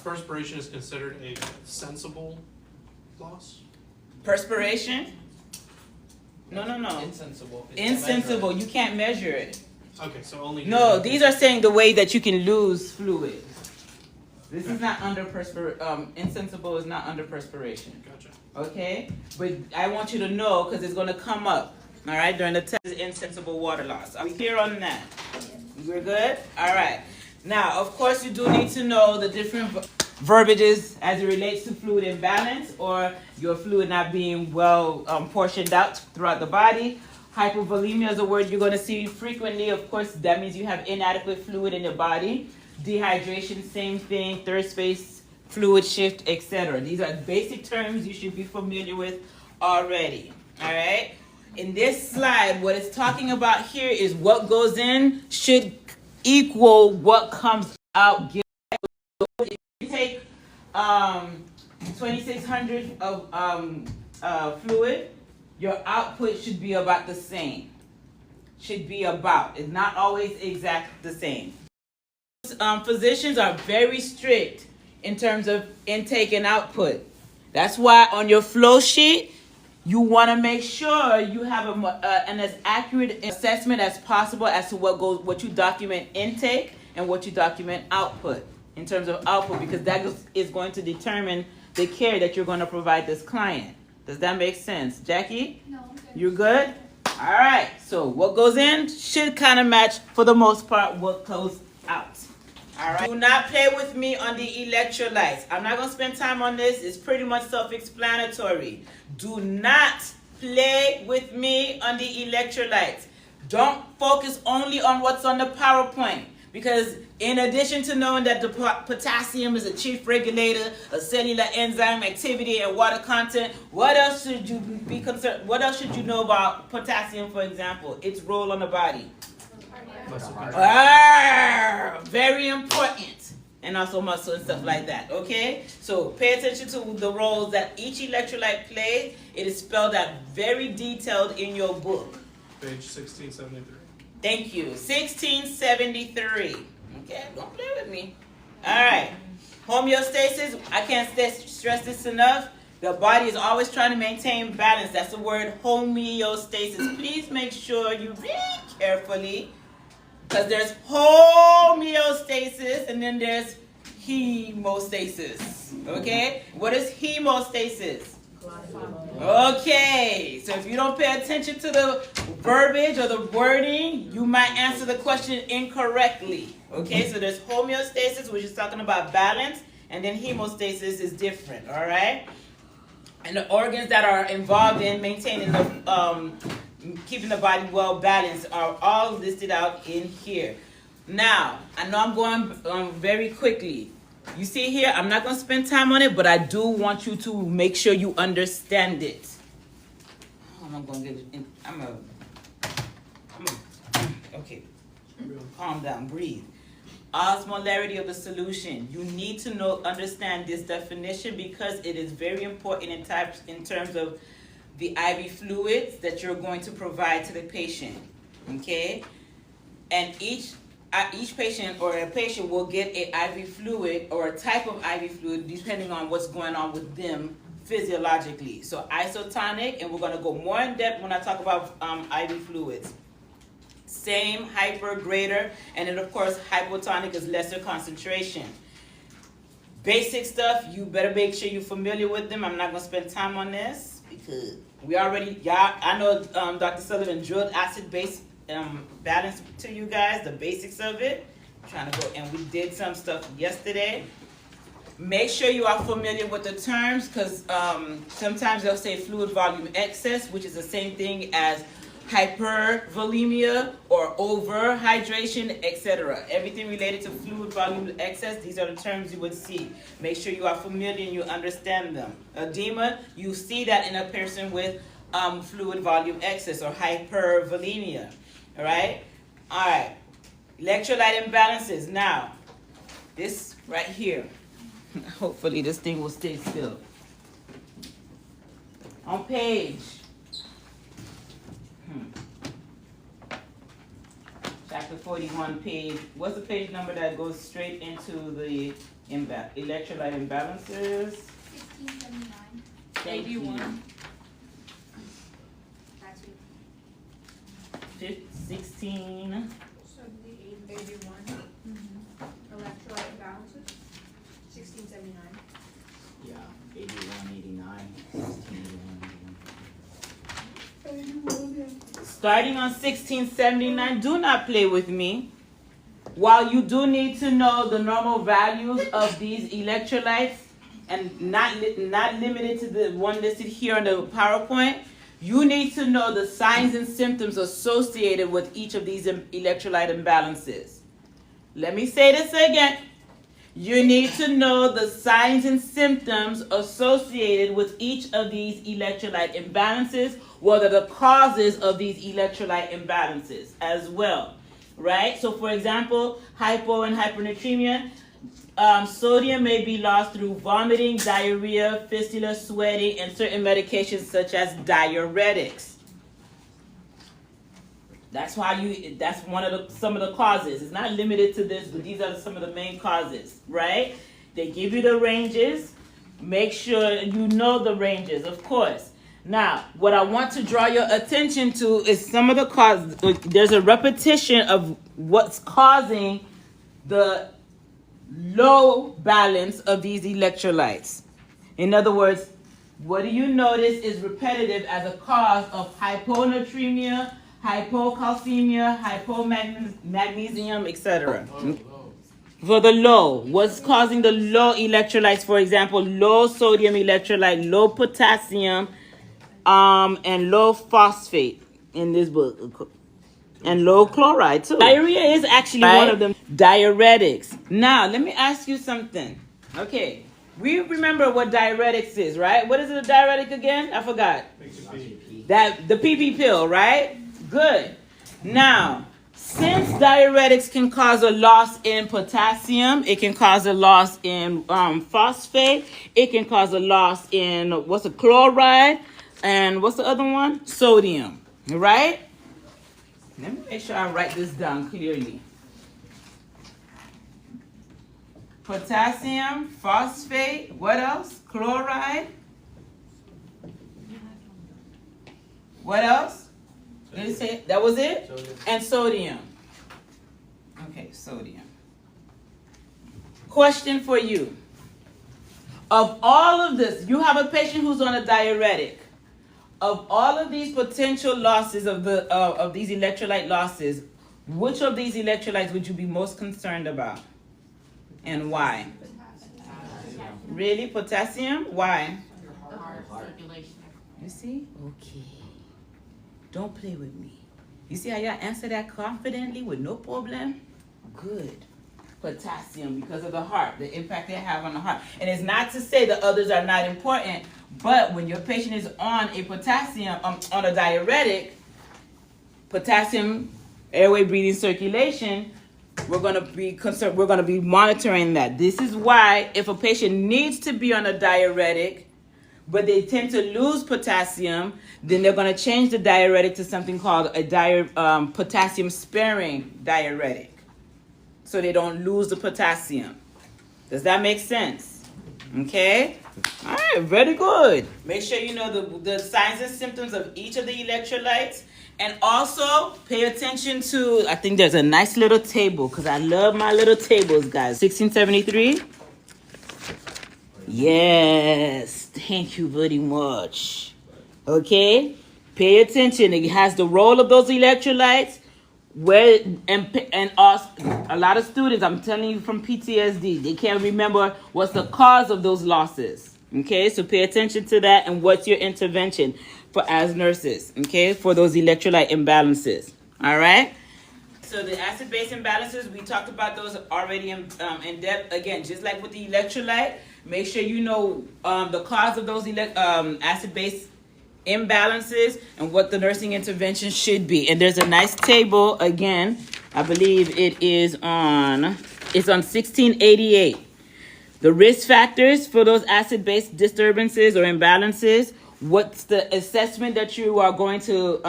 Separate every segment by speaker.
Speaker 1: perspiration is considered a sensible loss?
Speaker 2: Perspiration? No.
Speaker 3: Insensible.
Speaker 2: Insensible. You can't measure it.
Speaker 1: Okay, so only...
Speaker 2: No, these are saying the way that you can lose fluid. This is not under insensible is not under perspiration.
Speaker 1: Gotcha.
Speaker 2: Okay? But I want you to know because it's going to come up, all right, during the test. Insensible water loss. Are we clear on that? We're good? All right. Now, of course, you do need to know the different verbiages as it relates to fluid imbalance or your fluid not being well portioned out throughout the body. Hypovolemia is a word you're going to see frequently. Of course, that means you have inadequate fluid in your body. Dehydration, same thing. Third space, fluid shift, etc. These are basic terms you should be familiar with already. All right? In this slide, what it's talking about here is what goes in should equal what comes out. So if you take 2,600 of fluid, your output should be about the same. Should be about. It's not always exact the same. Physicians are very strict in terms of intake and output. That's why on your flow sheet, you want to make sure you have an as accurate assessment as possible as to what you document intake and what you document output in terms of output, because that is going to determine the care that you're going to provide this client. Does that make sense? Jackie?
Speaker 4: No, I'm good.
Speaker 2: You're good? All right. So what goes in should kind of match, for the most part, what goes out. All right. Do not play with me on the electrolytes. I'm not going to spend time on this. It's pretty much self-explanatory. Do not play with me on the electrolytes. Don't focus only on what's on the PowerPoint. Because in addition to knowing that the potassium is a chief regulator of cellular enzyme activity and water content, what else should you be concerned? What else should you know about potassium, for example? Its role on the body. Very important. And also muscle and stuff like that, okay? So pay attention to the roles that each electrolyte plays. It is spelled out very detailed in your book.
Speaker 1: Page 1673.
Speaker 2: Thank you. 1673. Okay, don't play with me. All right. Homeostasis, I can't stress this enough. The body is always trying to maintain balance. That's the word homeostasis. Please make sure you read carefully, because there's homeostasis and then there's hemostasis. Okay? What is hemostasis? Okay, so if you don't pay attention to the verbiage or the wording, you might answer the question incorrectly. Okay, so there's homeostasis, which is talking about balance, and then hemostasis is different, all right? And the organs that are involved in maintaining the, keeping the body well balanced are all listed out in here. Now, I know I'm going very quickly. You see here, I'm not going to spend time on it, but I do want you to make sure you understand it. I'm going to get it in. Okay. Calm down, breathe. Osmolarity of the solution. You need to understand this definition because it is very important in terms of the IV fluids that you're going to provide to the patient. Okay? And each patient or a patient will get an IV fluid or a type of IV fluid depending on what's going on with them physiologically. So isotonic, and we're going to go more in depth when I talk about IV fluids. Same, hyper, greater, and then of course hypotonic is lesser concentration. Basic stuff, you better make sure you're familiar with them. I'm not going to spend time on this because we already, I know Dr. Sullivan drilled acid-base balance to you guys, the basics of it. I'm trying to go, and we did some stuff yesterday. Make sure you are familiar with the terms because sometimes they'll say fluid volume excess, which is the same thing as hypervolemia or overhydration, etc. Everything related to fluid volume excess, these are the terms you would see. Make sure you are familiar and you understand them. Edema, you see that in a person with fluid volume excess or hypervolemia. All right? All right. Electrolyte imbalances. Now, this right here. Hopefully this thing will stay still. On page chapter 41 page. What's the page number that goes straight into the Electrolyte imbalances.
Speaker 3: 1679.
Speaker 2: Thank you.
Speaker 4: 81.
Speaker 3: That's it.
Speaker 2: 16.
Speaker 4: 81. Electrolyte imbalances. 1679.
Speaker 2: Yeah, 81, 89, 16, 81. Starting on 1679, do not play with me. While you do need to know the normal values of these electrolytes, and not limited to the one listed here on the PowerPoint, you need to know the signs and symptoms associated with each of these electrolyte imbalances. Let me say this again. You need to know the signs and symptoms associated with each of these electrolyte imbalances, what are the causes of these electrolyte imbalances as well, right? So for example, hypo and hypernatremia, sodium may be lost through vomiting, diarrhea, fistula, sweating, and certain medications such as diuretics. That's why that's some of the causes. It's not limited to this, but these are some of the main causes, right? They give you the ranges. Make sure you know the ranges, of course. Now, what I want to draw your attention to is some of the causes. There's a repetition of what's causing the low balance of these electrolytes. In other words, what do you notice is repetitive as a cause of hyponatremia, hypocalcemia, hypomagnesium, etc. For the low, what's causing the low electrolytes? For example, low sodium electrolyte, low potassium, and low phosphate in this book, and low chloride too. Diarrhea is actually one of them. Diuretics. Now, let me ask you something. Okay, we remember what diuretics is, right? What is it, a diuretic again? I forgot. That the PP pill, right? Good. Now, since diuretics can cause a loss in potassium, it can cause a loss in phosphate, it can cause a loss in chloride, and what's the other one? Sodium, right? Let me make sure I write this down clearly. Potassium, phosphate, what else? Chloride. What else? Did it say that was it?
Speaker 1: Sodium.
Speaker 2: And sodium. Okay, sodium. Question for you. Of all of this, you have a patient who's on a diuretic. Of all of these potential losses of these electrolyte losses, which of these electrolytes would you be most concerned about? And why?
Speaker 3: Potassium.
Speaker 2: Really? Potassium? Why?
Speaker 3: Heart circulation.
Speaker 2: You see? Okay. Don't play with me. You see how y'all answer that confidently with no problem? Good. Potassium, because of the heart, the impact they have on the heart. And it's not to say the others are not important, but when your patient is on a potassium, on a diuretic, potassium, airway, breathing, circulation, we're going to be concerned. We're going to be monitoring that. This is why if a patient needs to be on a diuretic, but they tend to lose potassium, then they're going to change the diuretic to something called a potassium sparing diuretic, so they don't lose the potassium. Does that make sense? Okay? All right, very good. Make sure you know the signs and symptoms of each of the electrolytes. And also pay attention to, I think there's a nice little table, because I love my little tables, guys. 1673. Yes, thank you very much. Okay, pay attention. It has the role of those electrolytes. And us, a lot of students, I'm telling you from PTSD, they can't remember what's the cause of those losses. Okay, so pay attention to that, and what's your intervention for as nurses, okay, for those electrolyte imbalances. All right. So the acid-base imbalances, we talked about those already in depth. Again, just like with the electrolyte, make sure you know the cause of those acid-base imbalances and what the nursing intervention should be. And there's a nice table, again, I believe it's on 1688. The risk factors for those acid-base disturbances or imbalances, what's the assessment that you are going to,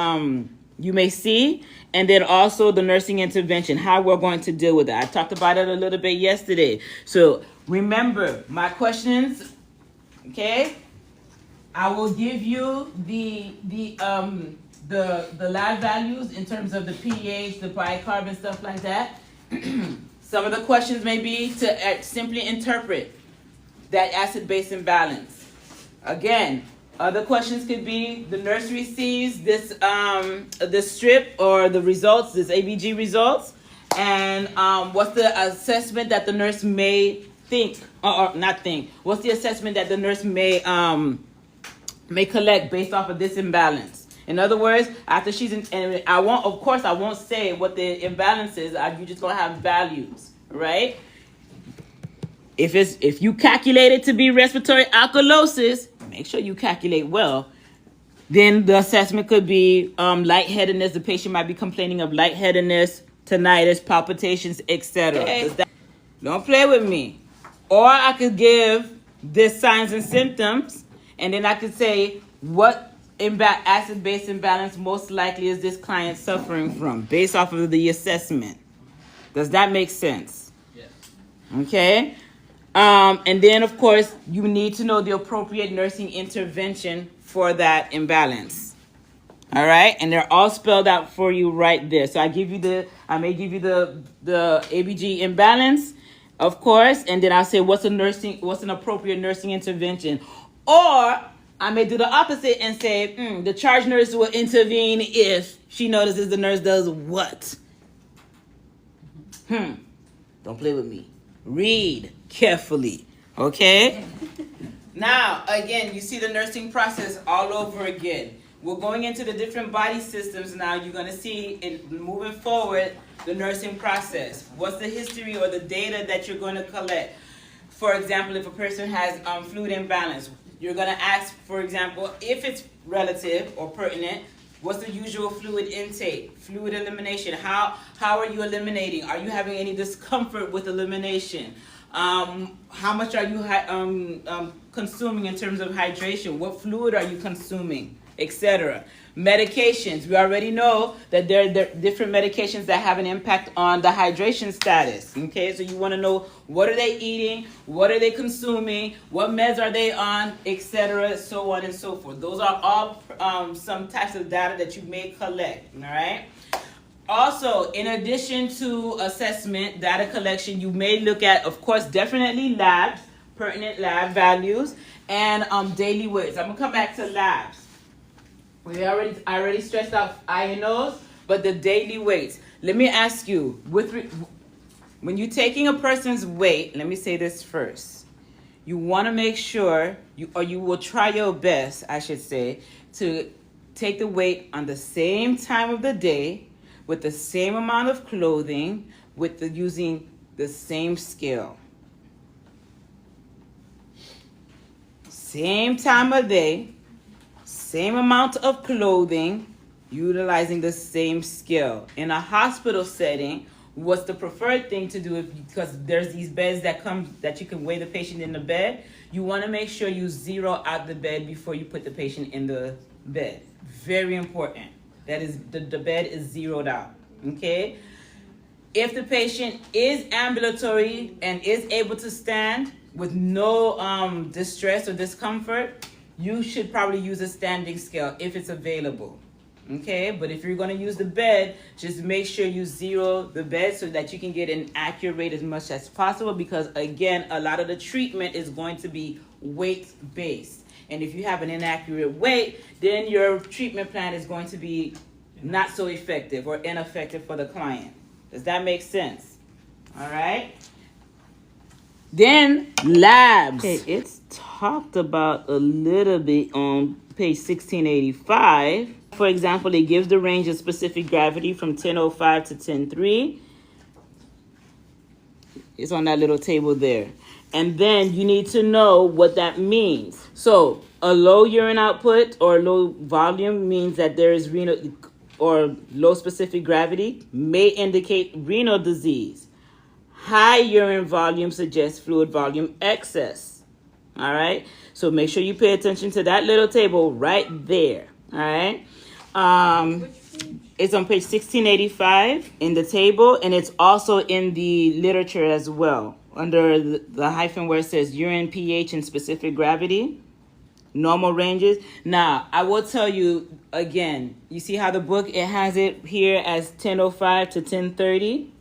Speaker 2: you may see, and then also the nursing intervention, how we're going to deal with it. I talked about it a little bit yesterday. So remember my questions, okay? I will give you the lab values in terms of the pH, the bicarb, and stuff like that. Some of the questions may be to simply interpret that acid-base imbalance. Again, other questions could be the nurse receives this strip or the results, this ABG results, and what's the assessment that the nurse may think, or not think, what's the assessment that the nurse may collect based off of this imbalance. In other words, after she's in, and I won't say what the imbalance is. You're just gonna have values, right? If you calculate it to be respiratory alkalosis, make sure you calculate well. Then the assessment could be lightheadedness. The patient might be complaining of lightheadedness, tinnitus, palpitations, etc. Okay. Don't play with me. Or I could give this signs and symptoms, and then I could say what acid-base imbalance most likely is this client suffering from based off of the assessment. Does that make sense?
Speaker 1: Yes.
Speaker 2: Okay. And then, of course, you need to know the appropriate nursing intervention for that imbalance. All right, and they're all spelled out for you right there. So I may give you the ABG imbalance, of course, and then I'll say what's an appropriate nursing intervention, or I may do the opposite and say the charge nurse will intervene if she notices the nurse does what. Don't play with me. Read carefully, okay? Now, again, you see the nursing process all over again. We're going into the different body systems now. You're going to see, moving forward, the nursing process. What's the history or the data that you're going to collect? For example, if a person has fluid imbalance, you're going to ask, for example, if it's relative or pertinent, what's the usual fluid intake, fluid elimination? How are you eliminating? Are you having any discomfort with elimination? How much are you consuming in terms of hydration? What fluid are you consuming, etc.? Medications. We already know that there are different medications that have an impact on the hydration status. Okay, so you want to know what are they eating, what are they consuming, what meds are they on, etc., so on and so forth. Those are all some types of data that you may collect. All right. Also, in addition to assessment, data collection, you may look at, of course, definitely labs, pertinent lab values, and daily weights. I'm gonna come back to labs. I already stressed out INOs, but the daily weights. Let me ask you, when you're taking a person's weight, let me say this first. You want to make sure, you will try your best, I should say, to take the weight on the same time of the day, with the same amount of clothing, using the same scale. Same time of day, same amount of clothing, utilizing the same scale. In a hospital setting, what's the preferred thing to do? Because there's these beds that you can weigh the patient in the bed. You want to make sure you zero out the bed before you put the patient in the bed. Very important. That is, the bed is zeroed out. Okay? If the patient is ambulatory and is able to stand with no distress or discomfort, you should probably use a standing scale if it's available. Okay, but if you're going to use the bed, just make sure you zero the bed so that you can get an accurate rate as much as possible, because again, a lot of the treatment is going to be weight based, and if you have an inaccurate weight, then your treatment plan is going to be not so effective or ineffective for the client. Does that make sense? All right. Then labs. Okay, it's talked about a little bit on page 1685. For example, it gives the range of specific gravity from 1005 to 103. It's on that little table there. And then you need to know what that means. So a low urine output or low volume means that there is renal or low specific gravity, may indicate renal disease. High urine volume suggests fluid volume excess. All right. So make sure you pay attention to that little table right there. All right.
Speaker 4: Which page?
Speaker 2: It's on page 1685 in the table, and it's also in the literature as well, under the hyphen where it says urine pH and specific gravity, normal ranges. Now, I will tell you again, you see how the book, it has it here as 1005 to 1030?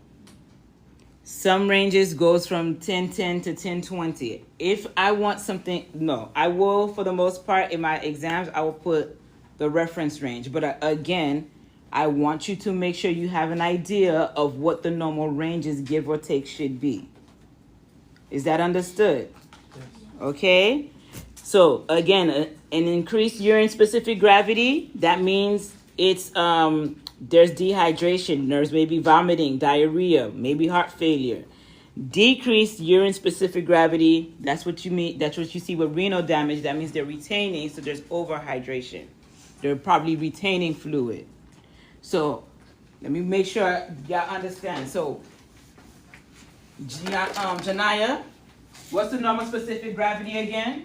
Speaker 2: Some ranges goes from 1010 to 1020. If I want something, no, I will, for the most part, in my exams, I will put the reference range. But again, I want you to make sure you have an idea of what the normal ranges, give or take, should be. Is that understood?
Speaker 1: Yes.
Speaker 2: Okay? So, again, an increased urine specific gravity, that means it's there's dehydration, there's maybe vomiting, diarrhea, maybe heart failure. Decreased urine specific gravity, that's what you mean, that's what you see with renal damage. That means they're retaining, so there's overhydration. They're probably retaining fluid. So let me make sure y'all understand. So Janaya, what's the normal specific gravity again?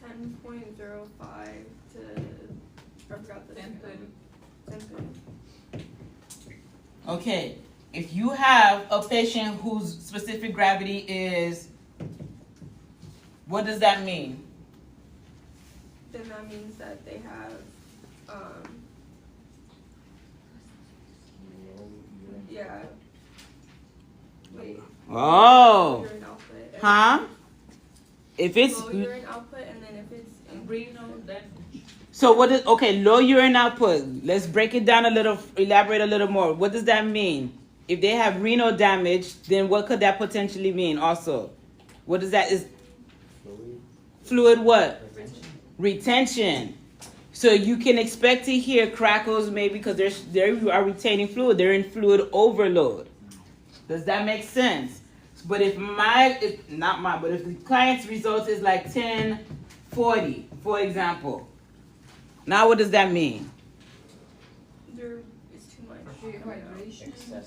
Speaker 4: 10.05 to, I forgot the 10.30.
Speaker 2: Okay, if you have a patient whose specific gravity is, what does that mean?
Speaker 4: Then that means that they have, yeah. Wait.
Speaker 2: Oh,
Speaker 4: Urine output.
Speaker 2: huh? If it's,
Speaker 4: Low urine output, and then if it's renal, then
Speaker 2: so what is, okay, low urine output. Let's break it down a little, elaborate a little more. What does that mean? If they have renal damage, then what could that potentially mean also? What does that, is fluid what? Retention. So you can expect to hear crackles maybe because they are retaining fluid. They're in fluid overload. Does that make sense? But if if the client's results is like 1040, for example, now what does that mean?
Speaker 4: it's too much.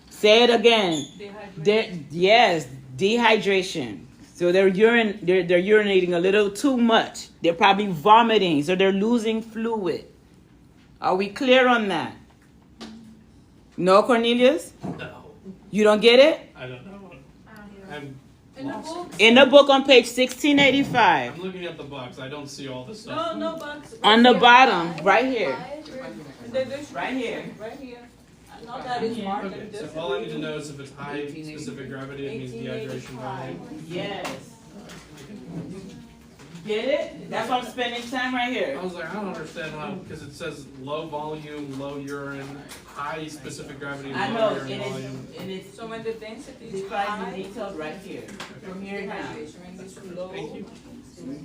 Speaker 2: Say it again. Yes, dehydration. So they're urinating a little too much. They're probably vomiting, so they're losing fluid. Are we clear on that? No, Cornelius?
Speaker 1: No,
Speaker 2: You don't get it?
Speaker 1: I don't know. I'm
Speaker 3: In the book?
Speaker 2: In the book on page 1685.
Speaker 1: I'm looking at the box. I don't see all this stuff.
Speaker 3: No, no bugs.
Speaker 2: On the bottom, right here.
Speaker 3: Right
Speaker 2: here.
Speaker 3: Right here. Not that it's marked.
Speaker 1: Okay, so all I need to know is if it's high specific gravity, it means dehydration volume.
Speaker 2: Yes. Get it? That's why I'm spending time right
Speaker 1: I
Speaker 2: here.
Speaker 1: was like, I don't understand how, because it says low volume, low urine, high specific gravity,
Speaker 2: I
Speaker 1: low
Speaker 2: know,
Speaker 1: urine volume.
Speaker 2: and it's
Speaker 3: So when the density is
Speaker 2: described
Speaker 3: high,
Speaker 2: in detail right here. From here down.
Speaker 3: dehydration is low.
Speaker 1: Thank you.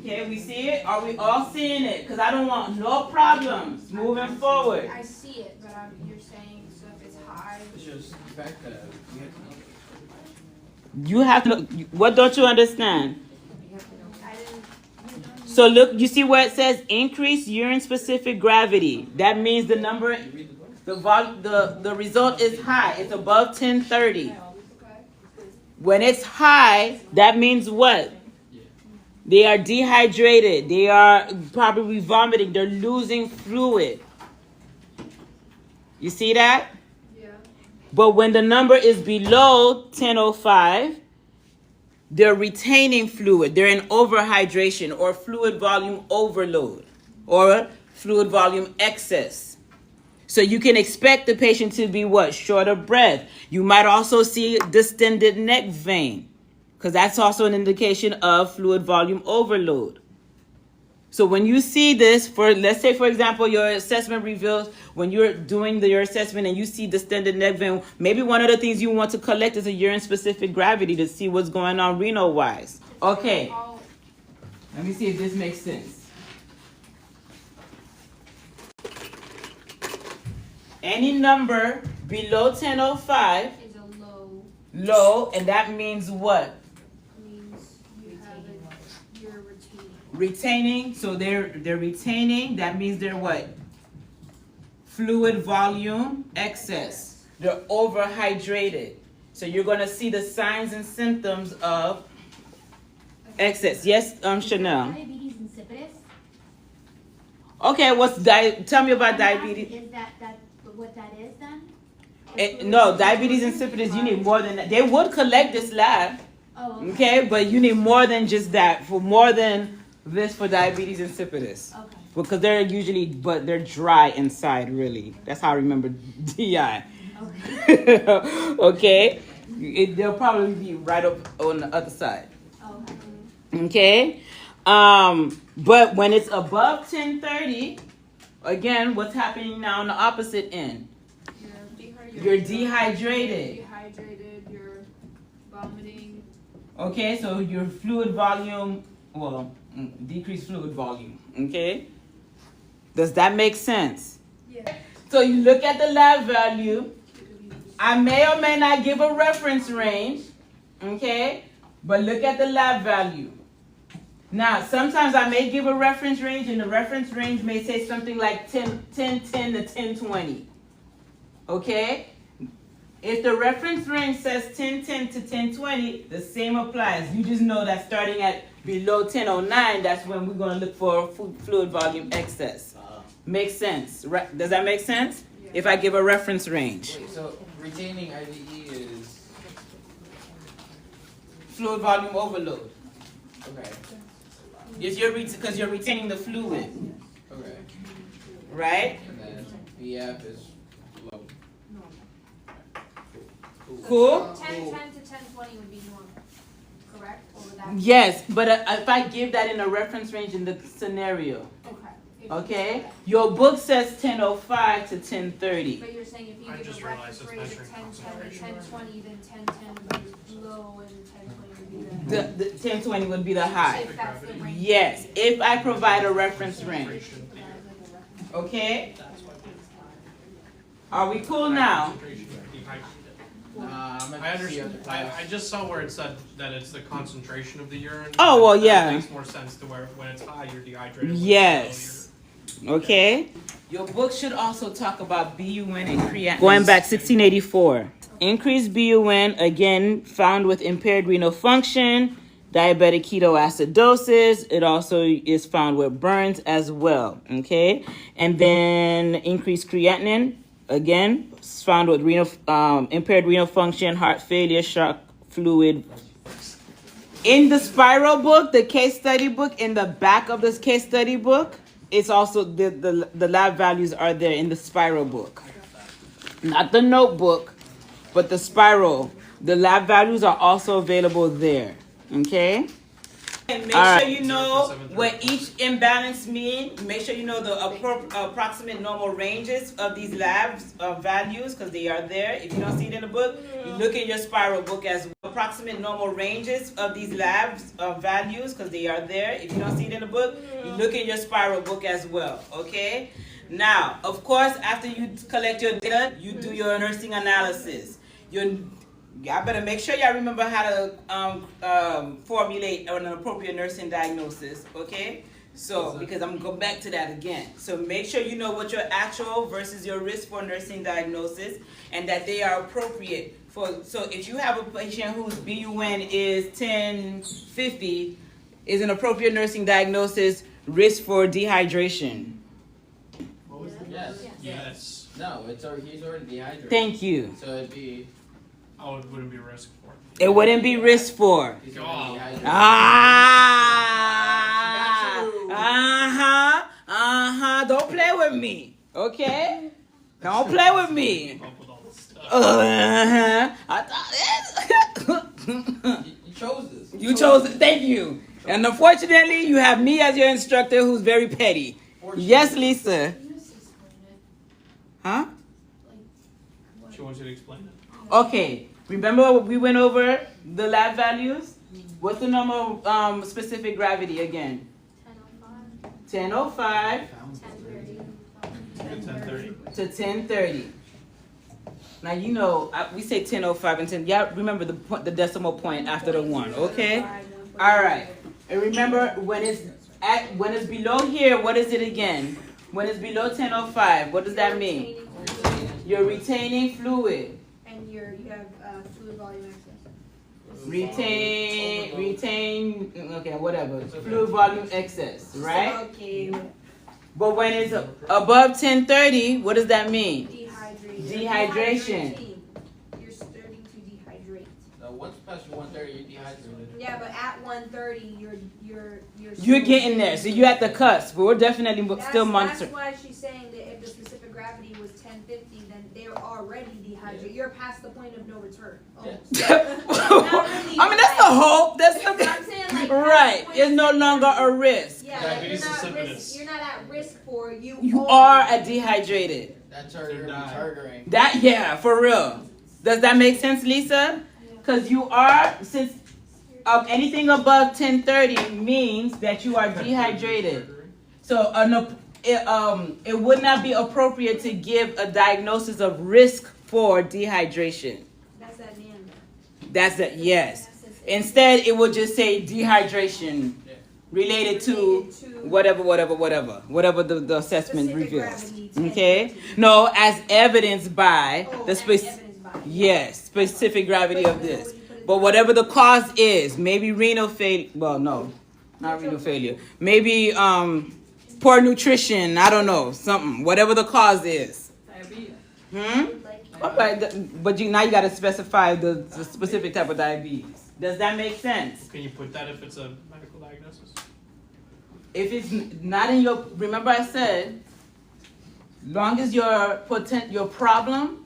Speaker 2: Okay, we see it? Are we all seeing it? Because I don't want no problems moving forward.
Speaker 5: I see it, but you're saying, so if it's high.
Speaker 6: It's just the fact that we have to know.
Speaker 2: You have to, what don't you understand?
Speaker 5: I didn't.
Speaker 2: So look, you see where it says increased urine specific gravity. That means the number,
Speaker 6: You read the book?
Speaker 2: the result is high. It's above 1030.
Speaker 5: Okay.
Speaker 2: When it's high, that means what? They are dehydrated. They are probably vomiting. They're losing fluid. You see that?
Speaker 4: Yeah.
Speaker 2: But when the number is below 1005, they're retaining fluid. They're in overhydration or fluid volume overload or fluid volume excess. So you can expect the patient to be what? Short of breath. You might also see distended neck vein because that's also an indication of fluid volume overload. So when you see this, for let's say, for example, your assessment reveals when you're doing your assessment and you see distended neck vein, maybe one of the things you want to collect is a urine-specific gravity to see what's going on renal-wise. Okay, let me see if this makes sense. Any number below 1005,
Speaker 5: Is a low,
Speaker 2: low, and that means what?
Speaker 5: means you have it, you're retaining.
Speaker 2: Retaining, so they're retaining, that means they're what? Fluid volume excess. They're overhydrated. So you're gonna see the signs and symptoms of excess. Yes, Chanel.
Speaker 5: Diabetes insipidus?
Speaker 2: Okay, tell me about diabetes.
Speaker 5: Is that what that is then?
Speaker 2: No, diabetes insipidus, you need more than that. They would collect this lab,
Speaker 5: Oh, okay.
Speaker 2: okay, but you need more than just that. For more than this for diabetes insipidus.
Speaker 5: Okay.
Speaker 2: Because they're dry inside, really. That's how I remember DI.
Speaker 5: Okay.
Speaker 2: Okay? They'll probably be right up on the other side.
Speaker 5: Okay.
Speaker 2: Okay? But when it's above 1030, again, what's happening now on the opposite end? You're dehydrated.
Speaker 5: Dehydrated, you're vomiting.
Speaker 2: Okay, so your fluid volume, decreased fluid volume. Okay? Does that make sense?
Speaker 5: Yeah.
Speaker 2: So you look at the lab value. I may or may not give a reference range. Okay? But look at the lab value. Now, sometimes I may give a reference range, and the reference range may say something like 10 to 1020. Okay? If the reference range says 1010 to 1020, the same applies. You just know that starting at below 1009, that's when we're going to look for fluid volume excess. Makes sense, right? Does that make sense?
Speaker 5: Yeah.
Speaker 2: If I give a reference range.
Speaker 6: Wait, so retaining IVE is
Speaker 2: Fluid volume overload.
Speaker 6: okay.
Speaker 2: Because you're retaining the fluid,
Speaker 6: Okay.
Speaker 2: right?
Speaker 6: And then VF is low.
Speaker 2: Cool?
Speaker 5: 1010 to 1020 would be normal, correct? Or would that?
Speaker 2: Yes, but if I give that in a reference range in the scenario,
Speaker 5: Okay.
Speaker 2: okay? Your book says 1005 to 1030.
Speaker 5: But you're saying if you
Speaker 1: I
Speaker 5: give
Speaker 1: just
Speaker 5: a
Speaker 1: realized
Speaker 5: reference range
Speaker 1: it's
Speaker 5: of
Speaker 1: measuring
Speaker 5: 1010 to
Speaker 1: concentration.
Speaker 5: 1020, then 1010 would be low and 1020 would be
Speaker 2: The 1020 would be the high.
Speaker 5: If that's the range.
Speaker 2: Yes, if I provide a reference range. Okay? Are we cool now?
Speaker 6: Nah, I'm
Speaker 1: I understand. I just saw where it said that it's the concentration of the urine.
Speaker 2: Oh, well,
Speaker 1: That
Speaker 2: yeah.
Speaker 1: makes more sense to where when it's high, you're dehydrated. when it's
Speaker 2: Yes. Okay? Your book should also talk about BUN and creatinine. Going back 1684. Increased BUN, again, found with impaired renal function, diabetic ketoacidosis. It also is found with burns as well. Okay? And then increased creatinine, again, is found with impaired renal function, heart failure, shock fluid. In the spiral book, the case study book, in the back of this case study book, it's also the lab values are there in the spiral book. Not the notebook, but the spiral. The lab values are also available there. Okay? And make sure you know what each imbalance means. Make sure you know the approximate normal ranges of these labs values, because they are there. If you don't see it in the book, you look in your spiral book as well. Approximate normal ranges of these labs values, because they are there. If you don't see it in the book, you look in your spiral book as well. Okay? Now, of course, after you collect your data, you do your nursing analysis. Y'all better make sure y'all remember how to formulate an appropriate nursing diagnosis, okay? So, because I'm gonna go back to that again. So make sure you know what your actual versus your risk for nursing diagnosis, and that they are appropriate for. So if you have a patient whose BUN is 1050, is an appropriate nursing diagnosis risk for dehydration.
Speaker 6: Yes.
Speaker 1: Yes.
Speaker 6: No, he's already dehydrated.
Speaker 2: Thank you.
Speaker 6: So it'd be
Speaker 1: Oh, it wouldn't be a risk for.
Speaker 2: It wouldn't be risk for.
Speaker 6: he's already dehydrated.
Speaker 2: Don't play with me, okay? Don't play with me.
Speaker 1: Up with all this stuff.
Speaker 2: I thought
Speaker 6: You chose this.
Speaker 2: you chose it. Thank you. And unfortunately, you have me as your instructor, who's very petty. Yes, Lisa.
Speaker 5: Can you just explain it?
Speaker 2: Huh?
Speaker 1: She wants you to explain it.
Speaker 2: Okay. Remember we went over the lab values? What's the normal specific gravity again?
Speaker 5: 1005,
Speaker 2: 1005
Speaker 5: 1030.
Speaker 2: to 1030. Now you know we say 1005 and 10. Yeah, remember the decimal point after the 1. Okay. All right. And remember when it's below here, what is it again? When it's below 1005, what does that mean? You're retaining fluid.
Speaker 5: And you have fluid volume excess.
Speaker 2: Retain, okay, whatever. Fluid volume excess, right?
Speaker 3: Okay.
Speaker 2: But when it's above 1030, what does that mean?
Speaker 5: Dehydration. You're starting to dehydrate.
Speaker 6: Once past 1:30, you're dehydrated.
Speaker 5: Yeah, but at 1:30, you're
Speaker 2: You're getting there, so you're at the cusp. But we're definitely still
Speaker 5: That's
Speaker 2: monitoring.
Speaker 5: why she's saying that if the specific gravity was 1050, then they're already dehydrated. You're past the point of no return. Almost.
Speaker 2: I mean, that's the hope. That's the
Speaker 5: I'm saying, like,
Speaker 2: right. It's no longer a risk.
Speaker 5: Yeah, like
Speaker 1: Diabetes insipidus.
Speaker 5: you're not at risk for you.
Speaker 2: You are a dehydrated.
Speaker 6: That's triggering.
Speaker 2: That for real. Does that make sense, Lisa? Because you are, since anything above 1030 means that you are dehydrated. So it would not be appropriate to give a diagnosis of risk for dehydration.
Speaker 5: That's that man.
Speaker 2: That's it. Yes. Instead, it would just say dehydration related to whatever the assessment
Speaker 5: Specific
Speaker 2: reveals.
Speaker 5: gravity,
Speaker 2: Okay. No, as evidenced by the
Speaker 5: specific.
Speaker 2: specific gravity of this. But whatever the cause is, maybe renal failure. Well, no, not renal failure. Maybe poor nutrition. I don't know, something. Whatever the cause is.
Speaker 3: Diabetes.
Speaker 2: All right, but now you got to specify the specific type of diabetes. Does that make sense?
Speaker 1: Can you put that if it's a medical diagnosis?
Speaker 2: If it's not in your, remember I said, long as your problem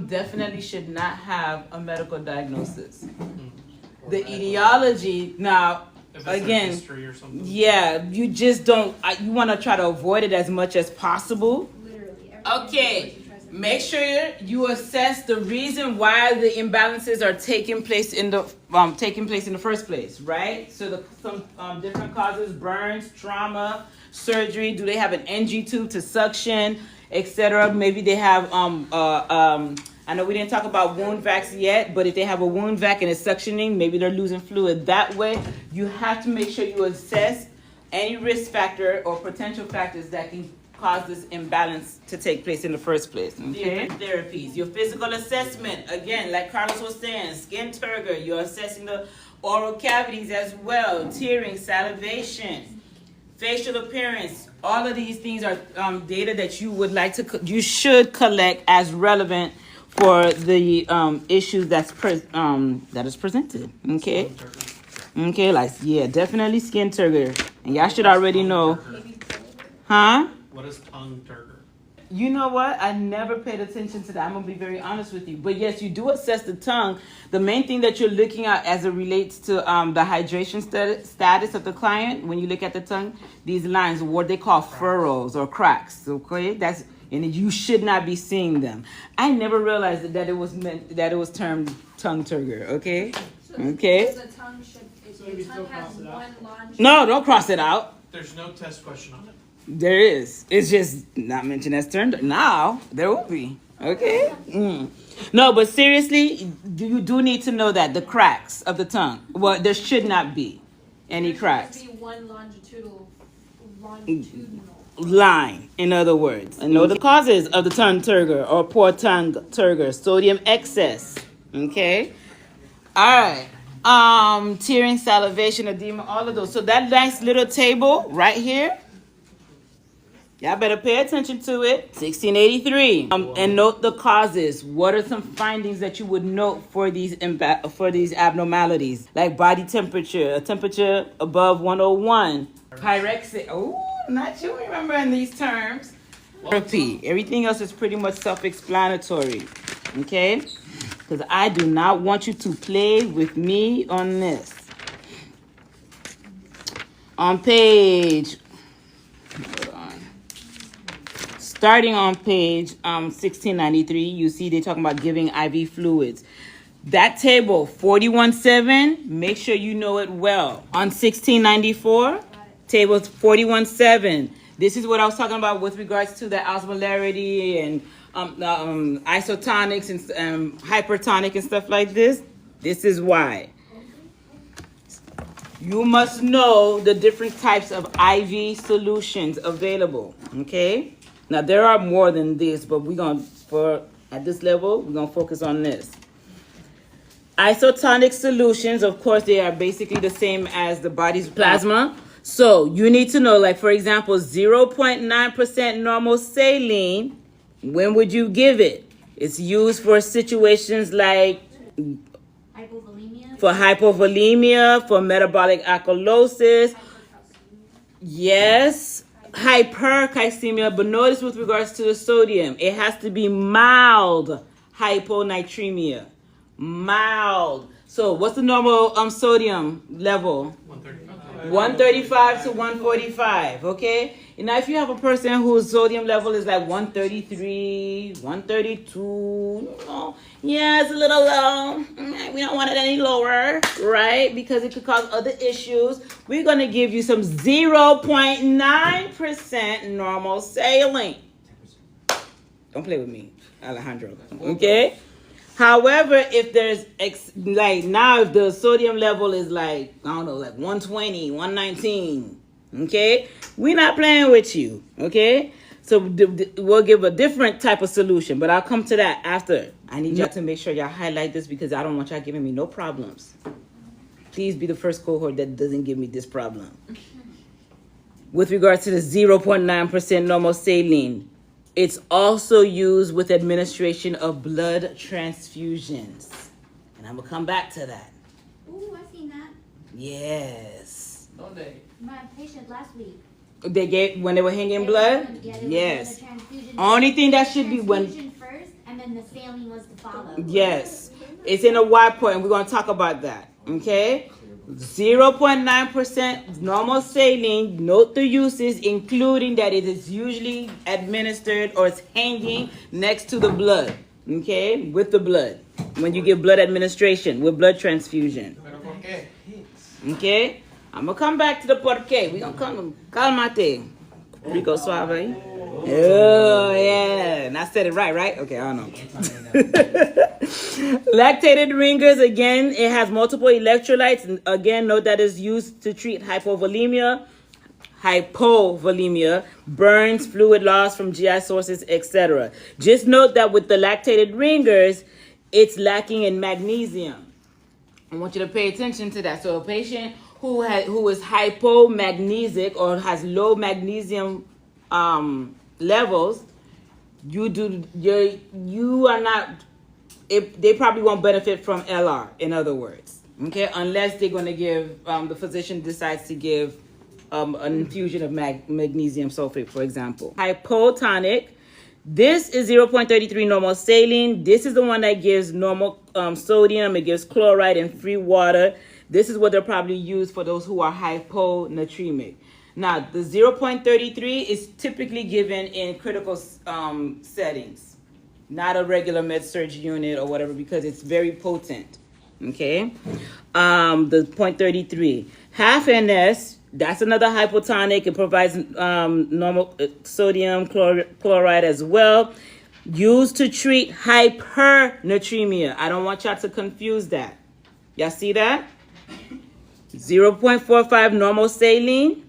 Speaker 2: definitely should not have a medical diagnosis. The etiology, now,
Speaker 1: If it's a
Speaker 2: again,
Speaker 1: history or something.
Speaker 2: yeah, you just don't, you want to try to avoid it as much as possible.
Speaker 5: Literally.
Speaker 2: Okay, make sure you assess the reason why the imbalances are taking place in the first place, right? So some different causes: burns, trauma, surgery. Do they have an NG tube to suction, etc.? Maybe they have I know we didn't talk about wound vacs yet, but if they have a wound vac and it's suctioning, maybe they're losing fluid that way. You have to make sure you assess any risk factor or potential factors that can cause this imbalance to take place in the first place. Okay? Therapies, your physical assessment, again, like Carlos was saying, skin turgor, you're assessing the oral cavities as well, tearing, salivation, facial appearance. All of these things are data that you should collect as relevant for the issues that is presented. Okay? Okay, definitely skin turgor. And y'all should already know. Huh?
Speaker 1: What is tongue turgor?
Speaker 2: You know what? I never paid attention to that. I'm going to be very honest with you. But yes, you do assess the tongue. The main thing that you're looking at as it relates to the hydration status of the client, when you look at the tongue, these lines, what they call furrows or cracks. Okay? And you should not be seeing them. I never realized that it was termed tongue turgor. Okay? Okay?
Speaker 5: The tongue has one long.
Speaker 2: No, don't cross it out.
Speaker 1: There's no test question on it.
Speaker 2: There is. It's just not mentioned as turned. Now there will be. Okay. No, but seriously, you do need to know that the cracks of the tongue. Well, there should not be any cracks.
Speaker 5: There should be one longitudinal
Speaker 2: Line, in other words. And know the causes of the tongue turgor or poor tongue turgor. Sodium excess. Okay. All right. Tearing, salivation, edema, all of those. So that nice little table right here. Y'all better pay attention to it. 1683. And note the causes. What are some findings that you would note for these abnormalities? Like body temperature, a temperature above 101. Pyrexia. Oh, not you remembering these terms. Therapy. Everything else is pretty much self-explanatory. Okay? Because I do not want you to play with me on this. On page... Starting on page 1693, you see they're talking about giving IV fluids. That table, 41.7, make sure you know it well. On 1694, table 41.7. This is what I was talking about with regards to the osmolarity and isotonics and hypertonic and stuff like this. This is why. You must know the different types of IV solutions available, okay? Now, there are more than this, but at this level, we're going to focus on this. Isotonic solutions, of course, they are basically the same as the body's plasma. So you need to know, like for example, 0.9% normal saline, when would you give it? It's used for situations like
Speaker 7: Hypovolemia.
Speaker 2: for hypovolemia, for metabolic alkalosis, yes, hypercalcemia, but notice with regards to the sodium, it has to be mild hyponatremia. Mild. So what's the normal sodium level? 135 to 145, okay? And now if you have a person whose sodium level is like 133, 132, you know, yeah, it's a little low. We don't want it any lower, right? Because it could cause other issues. We're going to give you some 0.9% normal saline. Don't play with me, Alejandro, okay? However, if there's, like now if the sodium level is like, I don't know, like 120, 119, okay? We're not playing with you, okay? So we'll give a different type of solution, but I'll come to that after. I need y'all to make sure y'all highlight this because I don't want y'all giving me no problems. Please be the first cohort that doesn't give me this problem. With regards to the 0.9% normal saline, it's also used with administration of blood transfusions. And I'm going to come back to that.
Speaker 7: Ooh, I seen that.
Speaker 2: Yes.
Speaker 6: Don't they?
Speaker 7: My patient last week.
Speaker 2: They gave, when they were hanging blood?
Speaker 7: Yeah, they
Speaker 2: Yes.
Speaker 7: were doing a transfusion.
Speaker 2: Only thing that should be when,
Speaker 7: Transfusion first, and then the saline was to follow.
Speaker 2: yes. It's in a Y point, and we're going to talk about that. Okay? 0.9% normal saline. Note the uses, including that it is usually administered or it's hanging next to the blood. Okay? With the blood. When you give blood administration, with blood transfusion.
Speaker 6: Okay.
Speaker 2: Okay? I'm going to come back to the porqué. We're going to come. Calmate. Rico Suave. Oh, yeah. And I said it right? Okay, I don't know. Lactated ringers, again, it has multiple electrolytes. And again, note that is used to treat hypovolemia, burns, fluid loss from GI sources, etc. Just note that with the lactated ringers, it's lacking in magnesium. I want you to pay attention to that. So a patient who is hypomagnesic or has low magnesium levels, you are not. They probably won't benefit from LR. In other words, okay, unless they're going to give the physician decides to give an infusion of magnesium sulfate, for example. Hypotonic. This is 0.33 normal saline. This is the one that gives normal sodium. It gives chloride and free water. This is what they're probably used for those who are hyponatremic. Now, the 0.33 is typically given in critical settings, not a regular med-surg unit or whatever, because it's very potent, okay? The 0.33. Half NS, that's another hypotonic. It provides normal sodium chloride as well, used to treat hypernatremia. I don't want y'all to confuse that. Y'all see that? 0.45 normal saline.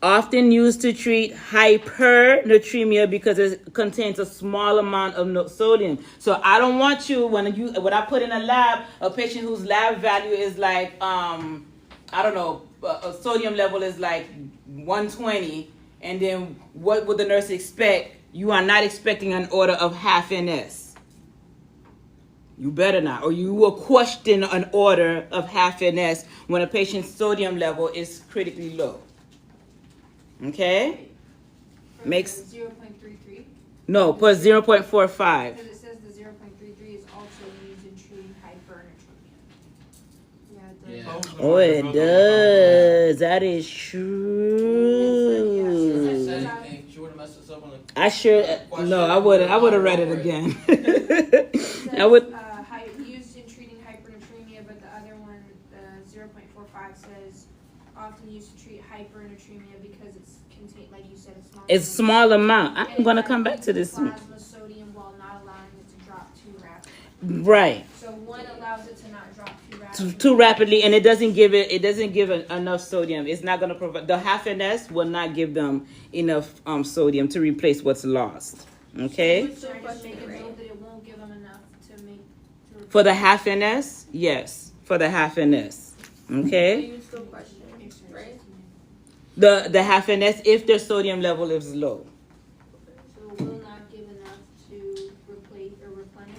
Speaker 2: Often used to treat hypernatremia because it contains a small amount of sodium. So I don't want you, when I put in a lab, a patient whose lab value is like, I don't know, a sodium level is like 120, and then what would the nurse expect? You are not expecting an order of half NS. You better not, or you will question an order of half NS when a patient's sodium level is critically low. Okay? Makes
Speaker 5: 0.33.
Speaker 2: no, put 0.45.
Speaker 5: Because it says the 0.33 is also used in treating hypernatremia. Yeah, it does.
Speaker 6: Yeah.
Speaker 2: Oh, it does. That is true.
Speaker 6: She said anything, she would've messed us up on the.
Speaker 2: I sure no. I would have read it again.
Speaker 5: It says,
Speaker 2: I would.
Speaker 5: Used in treating hypernatremia, but the other one, the 0.45 says often used to treat hypernatremia because it's contained, like you said, it's small.
Speaker 2: It's small amount. I'm gonna come back to this.
Speaker 5: Plasma sodium while not allowing it to drop too rapidly.
Speaker 2: Right.
Speaker 5: So one allows it to not drop too rapidly.
Speaker 2: Too rapidly, and it doesn't give enough sodium. It's not going to provide, the half NS will not give them enough sodium to replace what's lost. Okay,
Speaker 5: So I just make a note that it won't give them enough to make.
Speaker 2: for the half NS, yes, for the half NS.
Speaker 4: So
Speaker 2: Okay,
Speaker 4: you would still initial question, right?
Speaker 2: The half NS if their sodium level is low.
Speaker 5: So will not give enough to replace or replenish?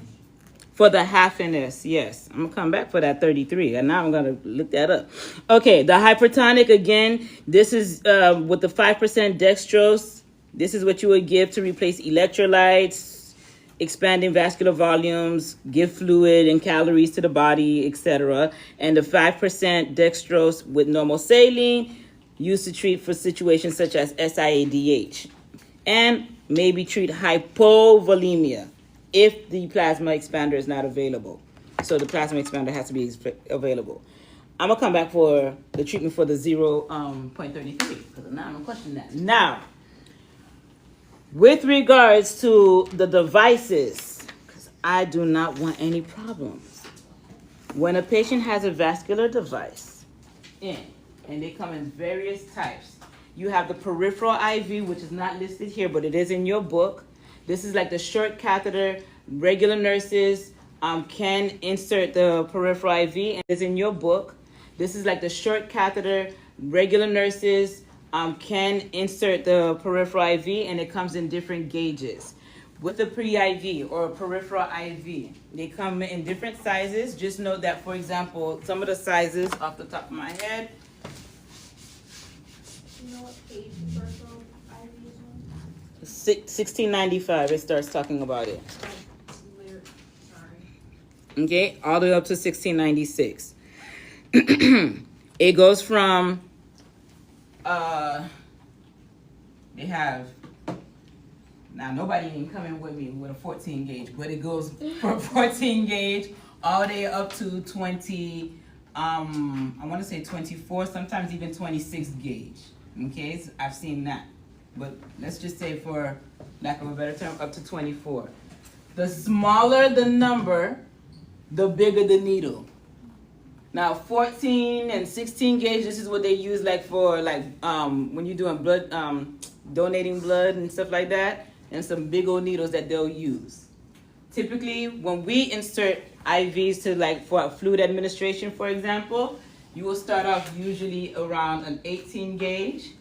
Speaker 2: For the half NS, yes. I'm gonna come back for that 33, and now I'm gonna look that up. Okay, the hypertonic again. This is with the 5% dextrose. This is what you would give to replace electrolytes, expanding vascular volumes, give fluid and calories to the body, etc. And the 5% dextrose with normal saline, used to treat for situations such as SIADH. And maybe treat hypovolemia if the plasma expander is not available. So the plasma expander has to be available. I'm gonna come back for the treatment for the 0.33 because now I'm gonna question that. Now, with regards to the devices, because I do not want any problems. When a patient has a vascular device and they come in various types, you have the peripheral IV, which is not listed here, but it is in your book. This is like the short catheter. Regular nurses can insert the peripheral IV, and it's in your book. This is like the short catheter. Regular nurses can insert the peripheral IV, and it comes in different gauges. With the pre-IV or peripheral IV, they come in different sizes. Just note that, for example, some of the sizes off the top of my head,
Speaker 5: You know what page the peripheral IV is on?
Speaker 2: 1695, it starts talking about it.
Speaker 5: Sorry.
Speaker 2: Okay, all the way up to 1696. It goes from, they have, now nobody even coming with me with a 14 gauge, but it goes from 14 gauge all the way up to 20, I want to say 24, sometimes even 26 gauge. Okay, so I've seen that. But let's just say, for lack of a better term, up to 24. The smaller the number, the bigger the needle. Now 14 and 16 gauge, this is what they use like for like when you're doing blood, donating blood and stuff like that, and some big old needles that they'll use. Typically, when we insert IVs to like for fluid administration, for example, you will start off usually around an 18 gauge.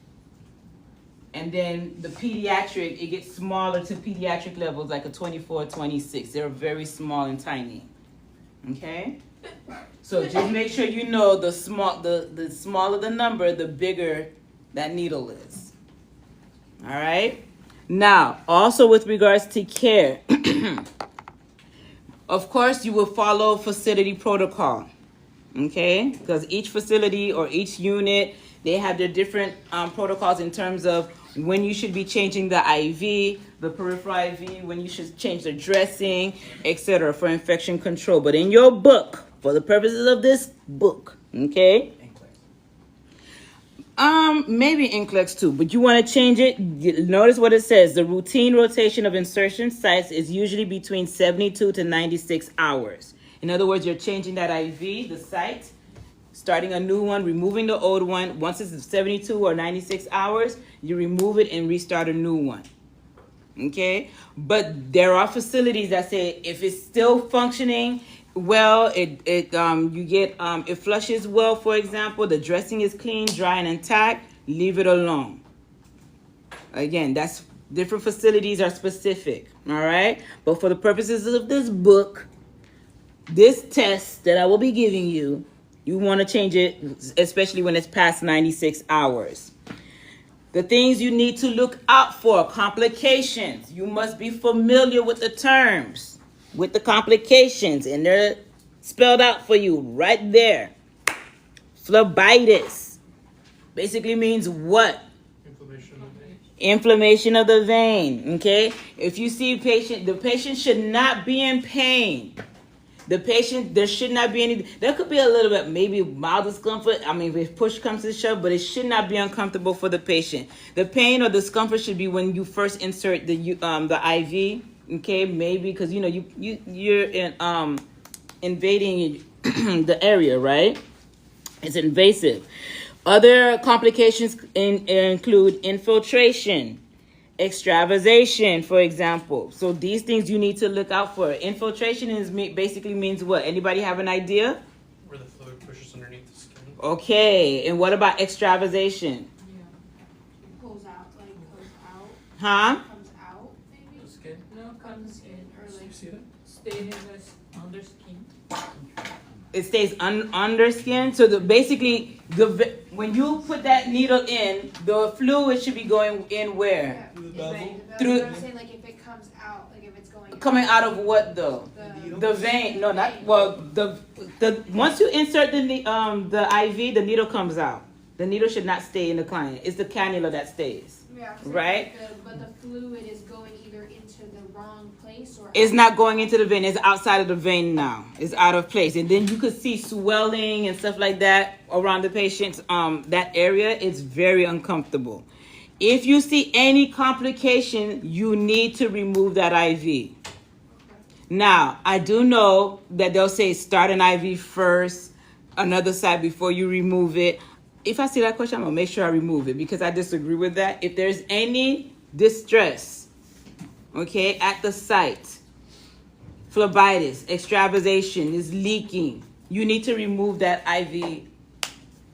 Speaker 2: And then the pediatric, it gets smaller to pediatric levels, like a 24, 26. They're very small and tiny. Okay? So just make sure you know the smaller the number, the bigger that needle is. All right? Now, also with regards to care, of course, you will follow facility protocol. Okay? Because each facility or each unit, they have their different protocols in terms of when you should be changing the IV, the peripheral IV, when you should change the dressing, etc. for infection control. But in your book, for the purposes of this book, okay? Maybe NCLEX too, but you want to change it. Notice what it says. The routine rotation of insertion sites is usually between 72 to 96 hours. In other words, you're changing that IV, the site, starting a new one, removing the old one. Once it's 72 or 96 hours, you remove it and restart a new one. Okay? But there are facilities that say if it's still functioning well, it flushes well, for example, the dressing is clean, dry, and intact, leave it alone. Again, that's different facilities are specific. All right? But for the purposes of this book, this test that I will be giving you, you want to change it, especially when it's past 96 hours. The things you need to look out for, complications. You must be familiar with the terms, with the complications, and they're spelled out for you right there. Phlebitis basically means what?
Speaker 1: Inflammation of the vein.
Speaker 2: Inflammation of the vein, okay? If you see the patient should not be in pain. The patient, there should not be any, there could be a little bit, maybe mild discomfort. I mean, if push comes to shove, but it should not be uncomfortable for the patient. The pain or discomfort should be when you first insert the IV, okay? Maybe because, you know, you're invading the area, right? It's invasive. Other complications include infiltration, extravasation, for example. So these things you need to look out for. Infiltration basically means what? Anybody have an idea?
Speaker 1: Where the fluid pushes underneath the skin.
Speaker 2: Okay, and what about extravasation?
Speaker 5: Pulls out, like goes out,
Speaker 2: Huh?
Speaker 5: comes out, maybe?
Speaker 6: The skin?
Speaker 3: No, comes in.
Speaker 5: Or
Speaker 1: You
Speaker 5: like,
Speaker 1: see that?
Speaker 3: Stay in the under skin.
Speaker 2: It stays under skin. So basically, when you put that needle in, the fluid should be going in where?
Speaker 5: yeah.
Speaker 2: Through-
Speaker 5: I'm saying like if it comes out, like if it's going
Speaker 2: Coming out of what though?
Speaker 5: the
Speaker 2: The vein. No, not well. The once you insert the IV, the needle comes out. The needle should not stay in the client. It's the cannula that stays.
Speaker 5: yeah, I'm saying
Speaker 2: Right.
Speaker 5: but the fluid is going either into the wrong place or
Speaker 2: It's not going into the vein. It's outside of the vein now. It's out of place, and then you could see swelling and stuff like that around the patient's that area. It's very uncomfortable. If you see any complication, you need to remove that IV. Now, I do know that they'll say start an IV first, another side before you remove it. If I see that question, I'm gonna make sure I remove it because I disagree with that. If there's any distress, okay, at the site, phlebitis, extravasation is leaking, you need to remove that IV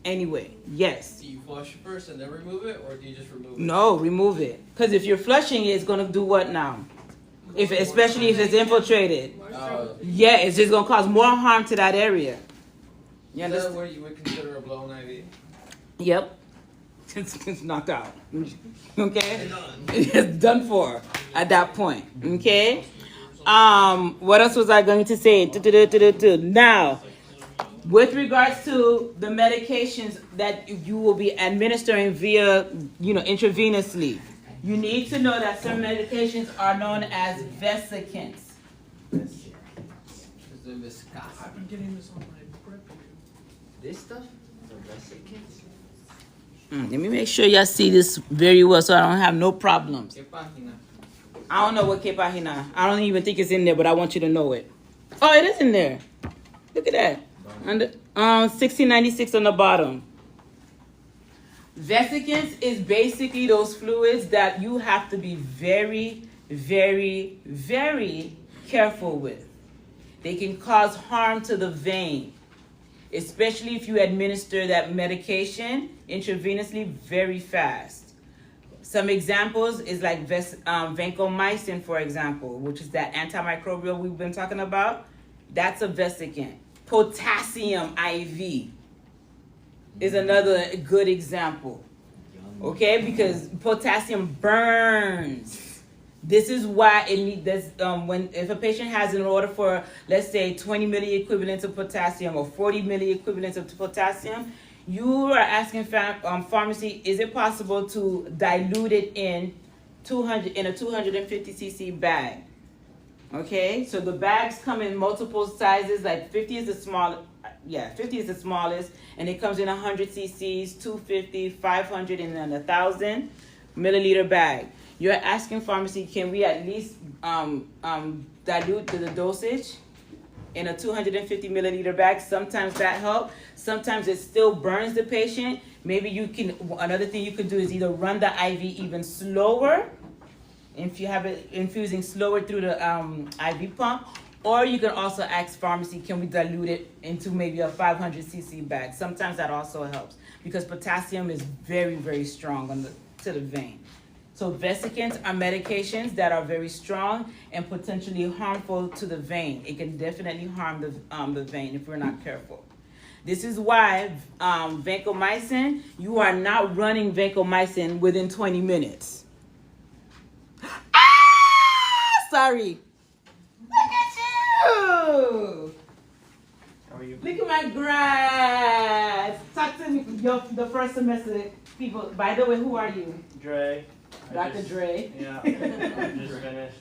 Speaker 2: anyway. Yes.
Speaker 6: Do you flush first and then remove it, or do you just remove it?
Speaker 2: No, remove it. Because if you're flushing it, it's gonna do what now? Especially if it's infiltrated. Yeah, it's just gonna cause more harm to that area. You
Speaker 6: Is that
Speaker 2: understand?
Speaker 6: what you would consider a blown IV?
Speaker 2: Yep. It's knocked out. Okay? It's done for at that point. Okay? What else was I going to say? Now, with regards to the medications that you will be administering via, intravenously, you need to know that some medications are known as vesicants.
Speaker 6: Is it viscous?
Speaker 1: I've been getting this on my prep.
Speaker 6: This stuff? The vesicants?
Speaker 2: Let me make sure y'all see this very well so I don't have no problems.
Speaker 6: ¿Qué página?
Speaker 2: I don't know what que página. I don't even think it's in there, but I want you to know it. Oh, it is in there. Look at that. Under 1696 on the bottom. Vesicants is basically those fluids that you have to be very, very, very careful with. They can cause harm to the vein, especially if you administer that medication intravenously very fast. Some examples is like vancomycin, for example, which is that antimicrobial we've been talking about. That's a vesicant. Potassium IV is another good example. Okay, because potassium burns. This is why it needs this. If a patient has, in order for, let's say, 20 milliequivalents of potassium or 40 milliequivalents of potassium, you are asking pharmacy, is it possible to dilute it in a 250 cc bag? Okay, so the bags come in multiple sizes, like 50 is the smallest, and it comes in 100 cc's, 250, 500, and then 1,000 milliliter bag. You're asking pharmacy, can we at least dilute the dosage in a 250 milliliter bag? Sometimes that helps. Sometimes it still burns the patient. Maybe another thing you could do is either run the IV even slower, if you have it infusing slower through the IV pump, or you can also ask pharmacy, can we dilute it into maybe a 500 cc bag? Sometimes that also helps because potassium is very, very strong to the vein. So vesicants are medications that are very strong and potentially harmful to the vein. It can definitely harm the vein if we're not careful. This is why vancomycin, you are not running vancomycin within 20 minutes. Sorry. Look at you.
Speaker 8: How are you?
Speaker 2: Look at my grads. Talk to me, the first semester people. By the way, who are you?
Speaker 8: Dre.
Speaker 2: Dr. Dre.
Speaker 8: Yeah, I just finished.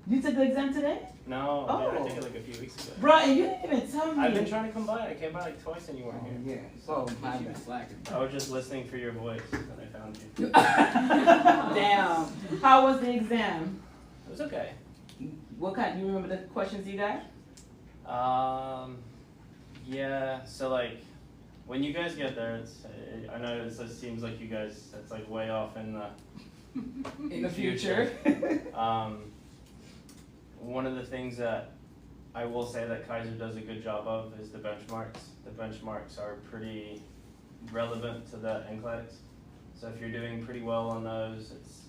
Speaker 2: You took the exam today?
Speaker 8: No,
Speaker 2: Oh.
Speaker 8: I took it like a few weeks ago.
Speaker 2: Bro, and you didn't even tell me.
Speaker 8: I've been trying to come by. I came by like twice and you weren't here.
Speaker 2: Yeah. Oh, my bad.
Speaker 8: I was just listening for your voice and I found you.
Speaker 2: Damn. How was the exam?
Speaker 8: It was okay.
Speaker 2: What kind? You remember the questions you got?
Speaker 8: Yeah. So like, when you guys get there, I know it seems like you guys, it's like way off in the
Speaker 2: future.
Speaker 8: One of the things that I will say that Kaiser does a good job of is the benchmarks. The benchmarks are pretty relevant to the NCLEX. So if you're doing pretty well on those, it's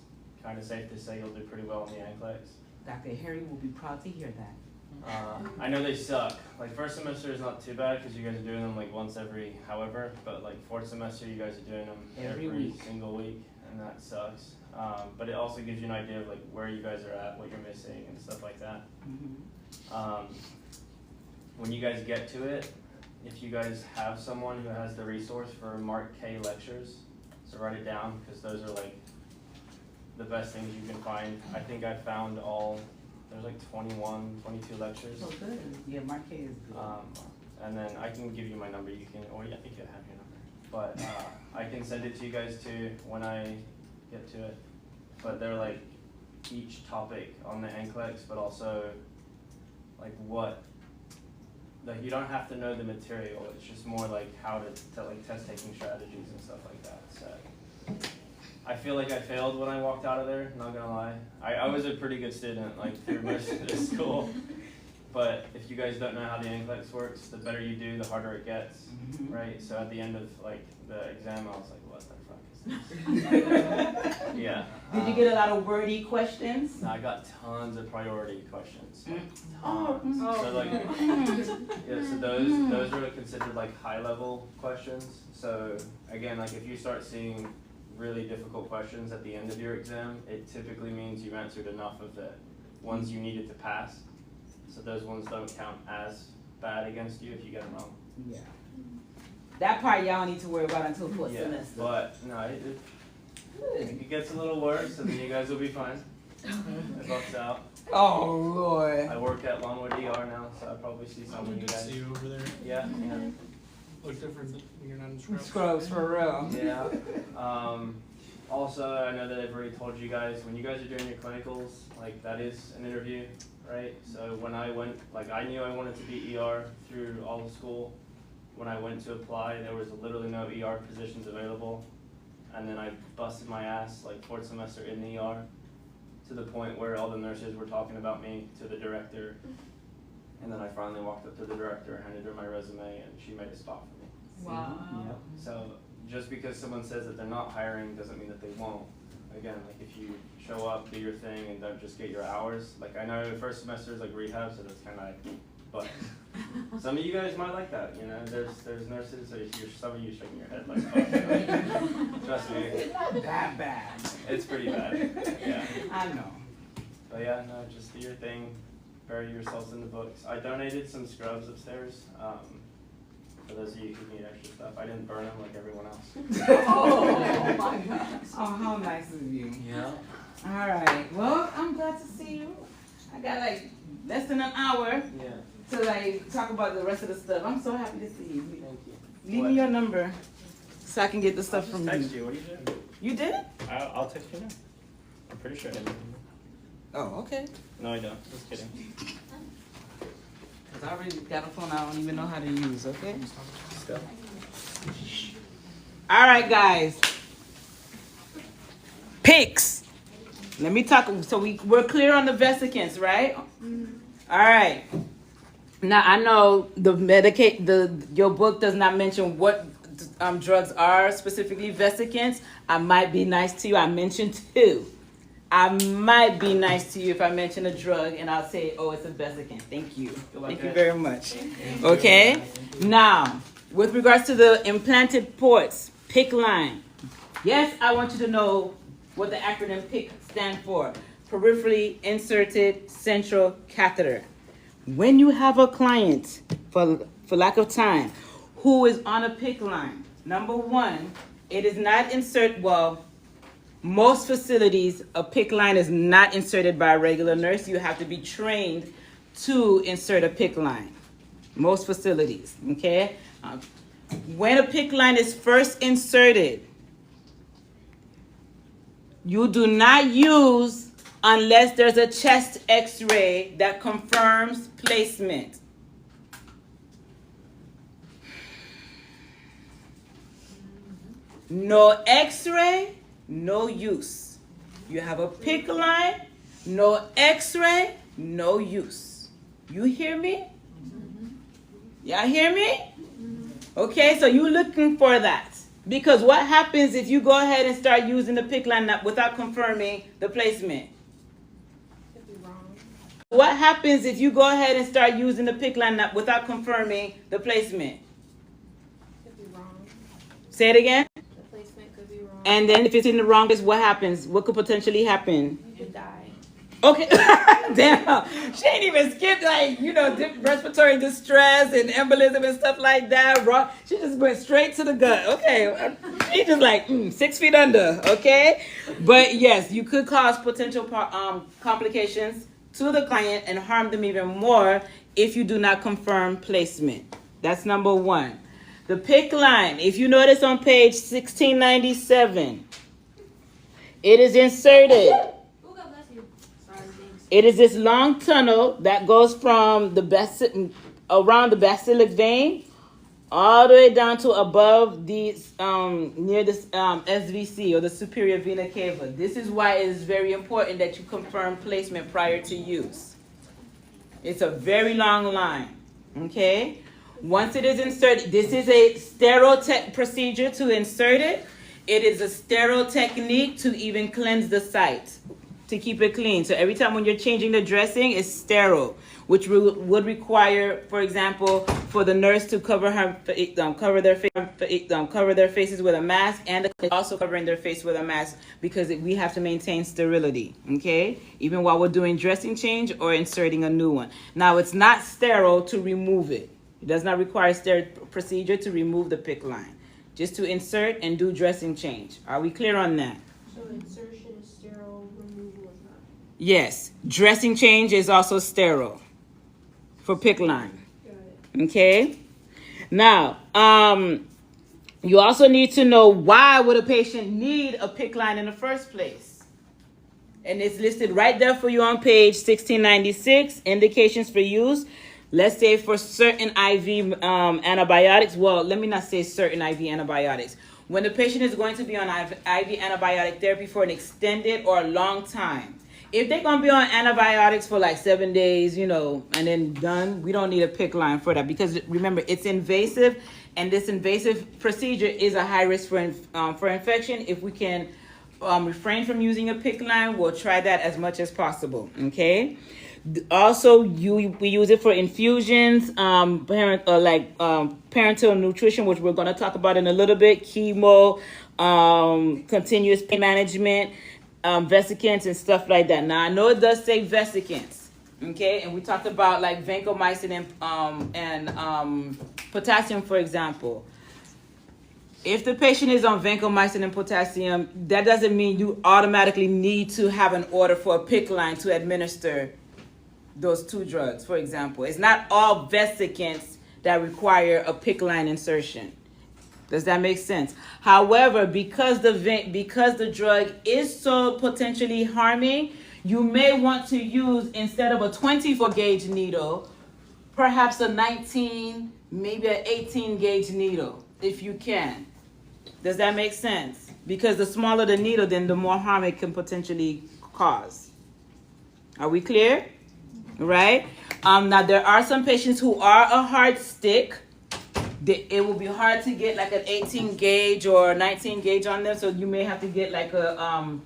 Speaker 8: kind of safe to say you'll do pretty well on the NCLEX.
Speaker 2: Dr. Harry will be proud to hear that.
Speaker 8: I know they suck. Like first semester is not too bad because you guys are doing them like once every however, but like fourth semester you guys are doing them
Speaker 2: Every
Speaker 8: every
Speaker 2: week.
Speaker 8: single week, and that sucks. But it also gives you an idea of like where you guys are at, what you're missing, and stuff like that. When you guys get to it, if you guys have someone who has the resource for Mark K lectures, so write it down because those are like the best things you can find. I think I found there's like 21, 22 lectures.
Speaker 2: Oh, good. Yeah, Mark K is good.
Speaker 8: And then I can give you my number. You can, or I think you have your number. But I can send it to you guys too when I get to it. But they're like each topic on the NCLEX, but also like what. Like you don't have to know the material. It's just more like how to like test taking strategies and stuff like that. So I feel like I failed when I walked out of there. Not gonna lie. I was a pretty good student like through most of this school. But if you guys don't know how the NCLEX works, the better you do, the harder it gets, right? So at the end of like the exam, I was like, what the fuck is this? Yeah.
Speaker 2: Did you get a lot of wordy questions?
Speaker 8: I got tons of priority questions.
Speaker 2: Oh,
Speaker 8: So like, yeah, so those are considered like high level questions. So again, like if you start seeing really difficult questions at the end of your exam, it typically means you've answered enough of the ones you needed to pass. So those ones don't count as bad against you if you get them wrong.
Speaker 2: Yeah. That part y'all don't need to worry about until fourth
Speaker 8: Yeah,
Speaker 2: semester.
Speaker 8: but no, it gets a little worse, and then you guys will be fine. It buffs out.
Speaker 2: Oh Lord.
Speaker 8: I work at Longwood ER now, so I probably see some of you
Speaker 1: Good to
Speaker 8: guys.
Speaker 1: see you over there.
Speaker 8: Yeah, yeah.
Speaker 1: Look different when you're not in scrubs.
Speaker 2: Scrubs for real.
Speaker 8: Yeah. Also, I know that I've already told you guys, when you guys are doing your clinicals, like that is an interview, right? So when I went, like I knew I wanted to be ER through all of school. When I went to apply, there was literally no ER positions available. And then I busted my ass like fourth semester in the ER to the point where all the nurses were talking about me to the director. And then I finally walked up to the director, handed her my resume, and she made a spot for me.
Speaker 3: Wow.
Speaker 8: Yep. So just because someone says that they're not hiring doesn't mean that they won't. Again, like if you show up, do your thing, and don't just get your hours. Like I know the first semester is like rehab, so that's kind of like, but some of you guys might like that. You know, there's nurses, so some of you shaking your head like, oh, trust me,
Speaker 2: It's not that bad.
Speaker 8: it's pretty bad. Yeah.
Speaker 2: I know.
Speaker 8: But yeah, no, just do your thing, bury yourselves in the books. I donated some scrubs upstairs. For those of you who need extra stuff, I didn't burn them like everyone else.
Speaker 2: Oh my gosh. Oh, how nice of you.
Speaker 8: Yeah.
Speaker 2: All right. Well, I'm glad to see you. I got like less than an hour
Speaker 8: Yeah.
Speaker 2: to like talk about the rest of the stuff. I'm so happy to see you.
Speaker 8: Thank you.
Speaker 2: Leave
Speaker 8: What?
Speaker 2: me your number so I can get the
Speaker 8: I'll
Speaker 2: stuff
Speaker 8: just
Speaker 2: from
Speaker 8: text
Speaker 2: you.
Speaker 8: you. What are you doing?
Speaker 2: You did it?
Speaker 8: I'll text you now. I'm pretty sure I did.
Speaker 2: Oh, okay.
Speaker 8: No, I don't. Just kidding.
Speaker 2: Cause I already got a phone I don't even know how to use. Okay.
Speaker 8: Still.
Speaker 2: All right, guys. Pics. Let me talk. So we're clear on the vesicants, right? All right. Now I know your book does not mention what drugs are specifically vesicants. I might be nice to you. I mentioned 2. I might be nice to you if I mention a drug and I'll say, oh, it's a vesicant. Thank you. Thank you very much. Okay. Now, with regards to the implanted ports, PICC line. Yes, I want you to know what the acronym PICC stands for. Peripherally inserted central catheter. When you have a client, for lack of time, who is on a PICC line, number 1, it is not most facilities, a PICC line is not inserted by a regular nurse. You have to be trained to insert a PICC line. Most facilities, okay? When a PICC line is first inserted, you do not use unless there's a chest x-ray that confirms placement. No x-ray, no use. You have a PICC line, no x-ray, no use. You hear me? Y'all hear me? Okay, so you're looking for that. Because what happens if you go ahead and start using the PICC line without confirming the placement?
Speaker 4: Could be wrong.
Speaker 2: What happens if you go ahead and start using the PICC line without confirming the placement?
Speaker 4: Could be wrong.
Speaker 2: Say it again.
Speaker 4: The placement could be wrong.
Speaker 2: And then if it's in the wrong place, what happens? What could potentially happen?
Speaker 4: You could die.
Speaker 2: Okay. Damn. She ain't even skipped respiratory distress and embolism and stuff like that. She just went straight to the gut. Okay. She just like 6 feet under. Okay. But yes, you could cause potential complications to the client and harm them even more if you do not confirm placement. That's number one. The PICC line, if you notice on page 1697, it is inserted. It is this long tunnel that goes from the around the basilar vein all the way down to above the near this SVC or the superior vena cava. This is why it is very important that you confirm placement prior to use. It's a very long line. Okay. Once it is inserted, this is a sterile procedure to insert it. It is a sterile technique to even cleanse the site, to keep it clean. So every time when you're changing the dressing, it's sterile, which would require, for example, for the nurse to cover their faces with a mask, and also covering their face with a mask, because we have to maintain sterility, okay? Even while we're doing dressing change or inserting a new one. Now, it's not sterile to remove it. It does not require a sterile procedure to remove the PICC line, just to insert and do dressing change. Are we clear on that?
Speaker 5: So insertion is sterile, removal is not.
Speaker 2: Yes, dressing change is also sterile for PICC line.
Speaker 5: Got it.
Speaker 2: Okay. Now, you also need to know, why would a patient need a PICC line in the first place? And it's listed right there for you on page 1696. Indications for use. Let's say for certain IV antibiotics. Well, let me not say certain IV antibiotics. When the patient is going to be on IV antibiotic therapy for an extended or a long time, if they're going to be on antibiotics for like 7 days, and then done, we don't need a PICC line for that, because remember, it's invasive, and this invasive procedure is a high risk for infection. If we can refrain from using a PICC line, we'll try that as much as possible. Okay. Also, we use it for infusions, parenteral nutrition, which we're going to talk about in a little bit, chemo, continuous pain management, vesicants and stuff like that. Now, I know it does say vesicants, okay? And we talked about like vancomycin and potassium, for example. If the patient is on vancomycin and potassium, that doesn't mean you automatically need to have an order for a PICC line to administer those two drugs, for example. It's not all vesicants that require a PICC line insertion. Does that make sense? However, because the drug is so potentially harming, you may want to use, instead of a 24 gauge needle, perhaps a 19, maybe an 18 gauge needle, if you can. Does that make sense? Because the smaller the needle, then the more harm it can potentially cause. Are we clear? Right? Now, there are some patients who are a hard stick. It will be hard to get like an 18 gauge or 19 gauge on them, so you may have to get like a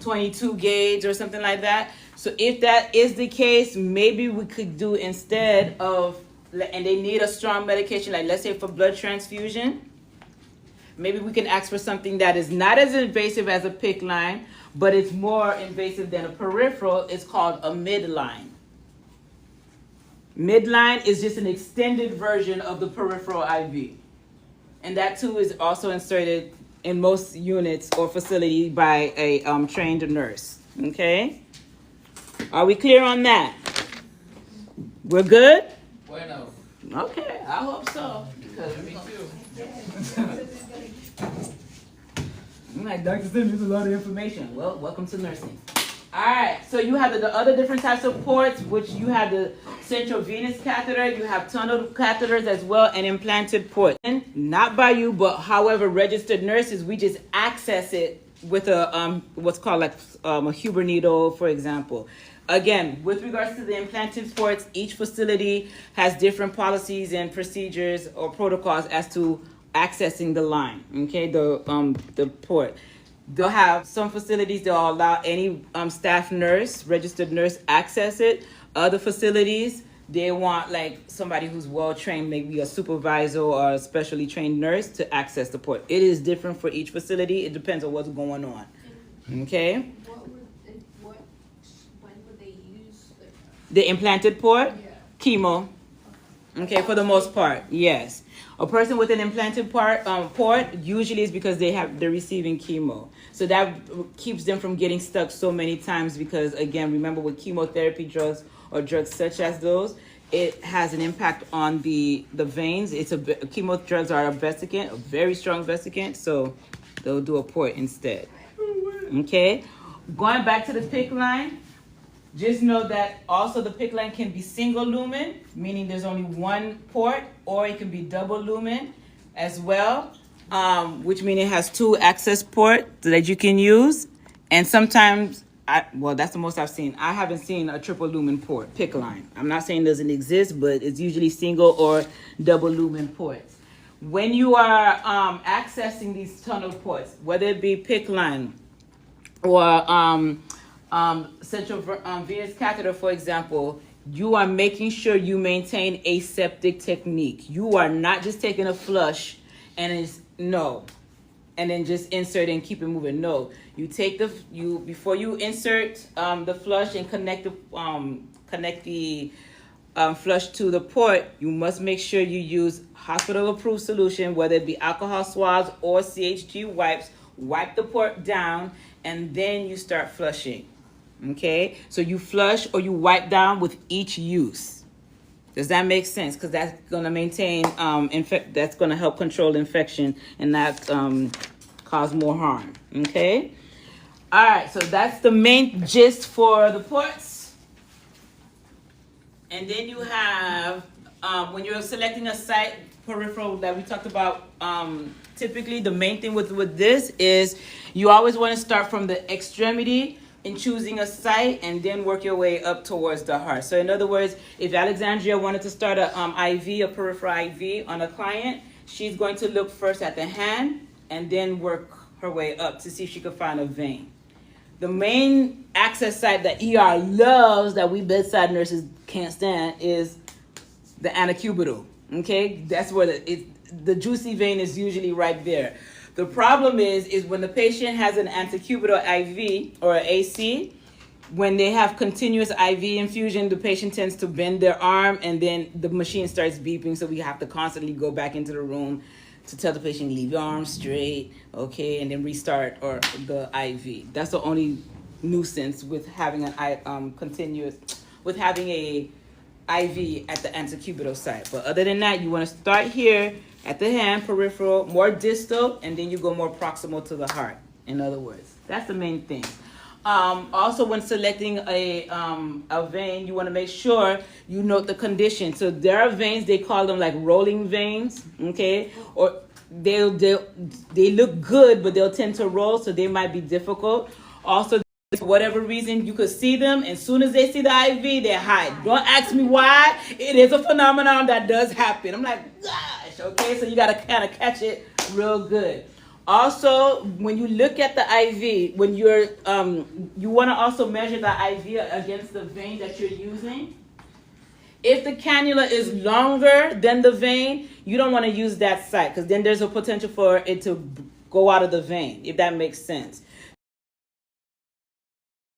Speaker 2: 22 gauge or something like that. So if that is the case, maybe we could do, instead of, and they need a strong medication, like let's say for blood transfusion, maybe we can ask for something that is not as invasive as a PICC line, but it's more invasive than a peripheral. It's called a midline. Midline is just an extended version of the peripheral IV. And that too is also inserted in most units or facility by a trained nurse. Okay? Are we clear on that? We're good?
Speaker 6: Bueno.
Speaker 2: Okay, I hope so.
Speaker 6: Me too.
Speaker 2: I'm like, Dr. Sim, there's a lot of information. Well, welcome to nursing. All right, so you have the other different types of ports, which you have the central venous catheter, you have tunnel catheters as well, and implanted ports. And not by you, but however, registered nurses, we just access it with a what's called like a Huber needle, for example. Again, with regards to the implanted ports, each facility has different policies and procedures or protocols as to accessing the line, okay, the port. They'll have some facilities they'll allow any staff nurse, registered nurse access it. Other facilities, they want like somebody who's well trained, maybe a supervisor or a specially trained nurse to access the port. It is different for each facility. It depends on what's going on. Okay?
Speaker 5: When would they use
Speaker 2: The implanted port?
Speaker 5: Yeah.
Speaker 2: Chemo. Okay, for the most part, yes. A person with an implanted port usually is because they're receiving chemo. So that keeps them from getting stuck so many times because, again, remember with chemotherapy drugs or drugs such as those, it has an impact on the veins. Chemo drugs are a vesicant, a very strong vesicant, so they'll do a port instead. Okay? Going back to the PICC line, just know that also the PICC line can be single lumen, meaning there's only one port, or it can be double lumen as well, which means it has two access ports that you can use. And sometimes, that's the most I've seen. I haven't seen a triple lumen port, PICC line. I'm not saying it doesn't exist, but it's usually single or double lumen ports. When you are accessing these tunnel ports, whether it be PICC line or central venous catheter, for example, you are making sure you maintain aseptic technique. You are not just taking a flush and then just insert and keep it moving. No, you take before you insert the flush and connect the flush to the port. You must make sure you use hospital-approved solution, whether it be alcohol swabs or CHG wipes. Wipe the port down, and then you start flushing. Okay, so you flush or you wipe down with each use. Does that make sense? Because that's going to maintain that's going to help control infection and not cause more harm. Okay, all right, so that's the main gist for the ports. And then you have when you're selecting a site peripheral that we talked about, typically the main thing with this is you always want to start from the extremity in choosing a site and then work your way up towards the heart. So in other words, if Alexandria wanted to start a peripheral IV on a client, she's going to look first at the hand and then work her way up to see if she can find a vein. The main access site that ER loves, that we bedside nurses can't stand, is the antecubital. Okay, that's where the juicy vein is usually right there. The problem is when the patient has an antecubital IV or an AC, when they have continuous IV infusion, the patient tends to bend their arm and then the machine starts beeping, so we have to constantly go back into the room to tell the patient, leave your arm straight, okay, and then restart or the IV. That's the only nuisance with having an having a IV at the antecubital site. But other than that, you want to start here at the hand, peripheral, more distal, and then you go more proximal to the heart. In other words, that's the main thing. Also, when selecting a vein, you want to make sure you note the condition. So there are veins, they call them like rolling veins, okay? Or they look good, but they'll tend to roll, so they might be difficult. Also, for whatever reason, you could see them, and as soon as they see the IV, they hide. Don't ask me why. It is a phenomenon that does happen. I'm like, gosh, okay? So you got to kind of catch it real good. Also, when you look at the IV, when you're, you want to also measure the IV against the vein that you're using. If the cannula is longer than the vein, you don't want to use that site, because then there's a potential for it to go out of the vein, if that makes sense.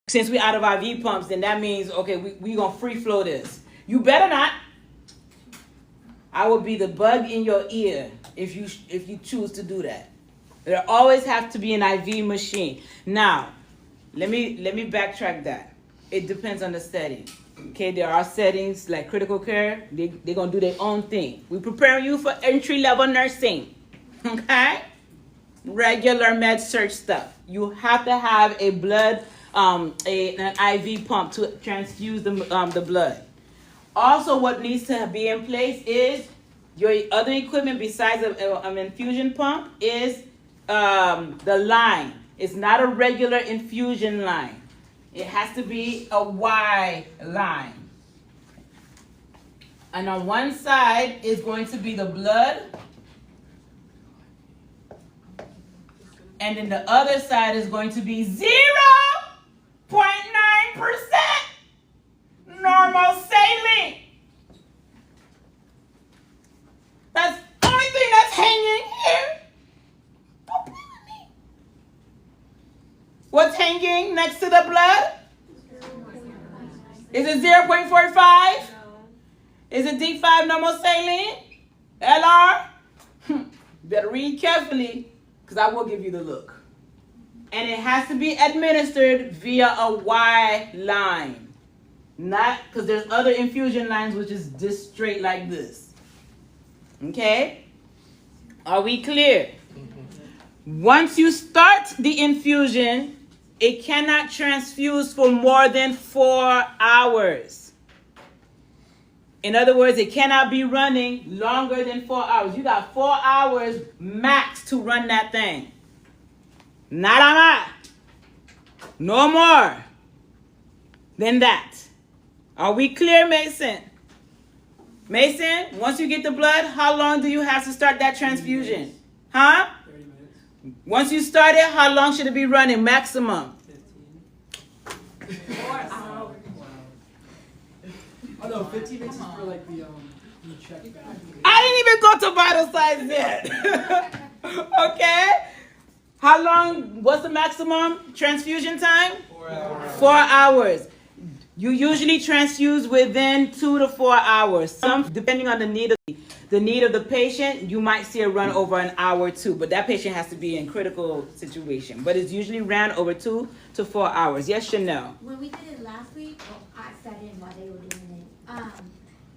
Speaker 2: Since we're out of IV pumps, then that means, okay, we're going to free flow this. You better not. I will be the bug in your ear if you choose to do that. There always have to be an IV machine. Now, let me backtrack that. It depends on the setting. Okay, there are settings like critical care. They're going to do their own thing. We prepare you for entry-level nursing. Okay? Regular med surg stuff. You have to have a blood, an IV pump to transfuse the blood. Also, what needs to be in place is your other equipment besides an infusion pump is the line. It's not a regular infusion line. It has to be a Y line. And on one side is going to be the blood. And then the other side is going to be 0.9% normal saline. That's the only thing that's hanging here. Don't play with me. What's hanging next to the blood? Is it 0.45?
Speaker 4: No.
Speaker 2: Is it D5 normal saline? LR? Better read carefully, because I will give you the look. And it has to be administered via a Y line. Not, because there's other infusion lines which is just straight like this. Okay? Are we clear? Once you start the infusion, it cannot transfuse for more than 4 hours. In other words, it cannot be running longer than 4 hours. You got 4 hours max to run that thing. Nada más. No more than that. Are we clear, Mason? Mason, once you get the blood, how long do you have to start that transfusion? Huh?
Speaker 9: 30 minutes.
Speaker 2: Once you start it, how long should it be running maximum?
Speaker 9: 15.
Speaker 3: 4 hours.
Speaker 9: Oh no, 15 minutes is for like the check back.
Speaker 2: I didn't even go to vital signs yet. Okay? How long, what's the maximum transfusion time?
Speaker 6: 4 hours.
Speaker 2: 4 hours. You usually transfuse within 2 to 4 hours. Some, depending on the need of the patient, you might see a run over an hour or two, but that patient has to be in critical situation. But it's usually ran over 2 to 4 hours. Yes, Chanel?
Speaker 7: When we did it last week, well, I sat in while they were doing it.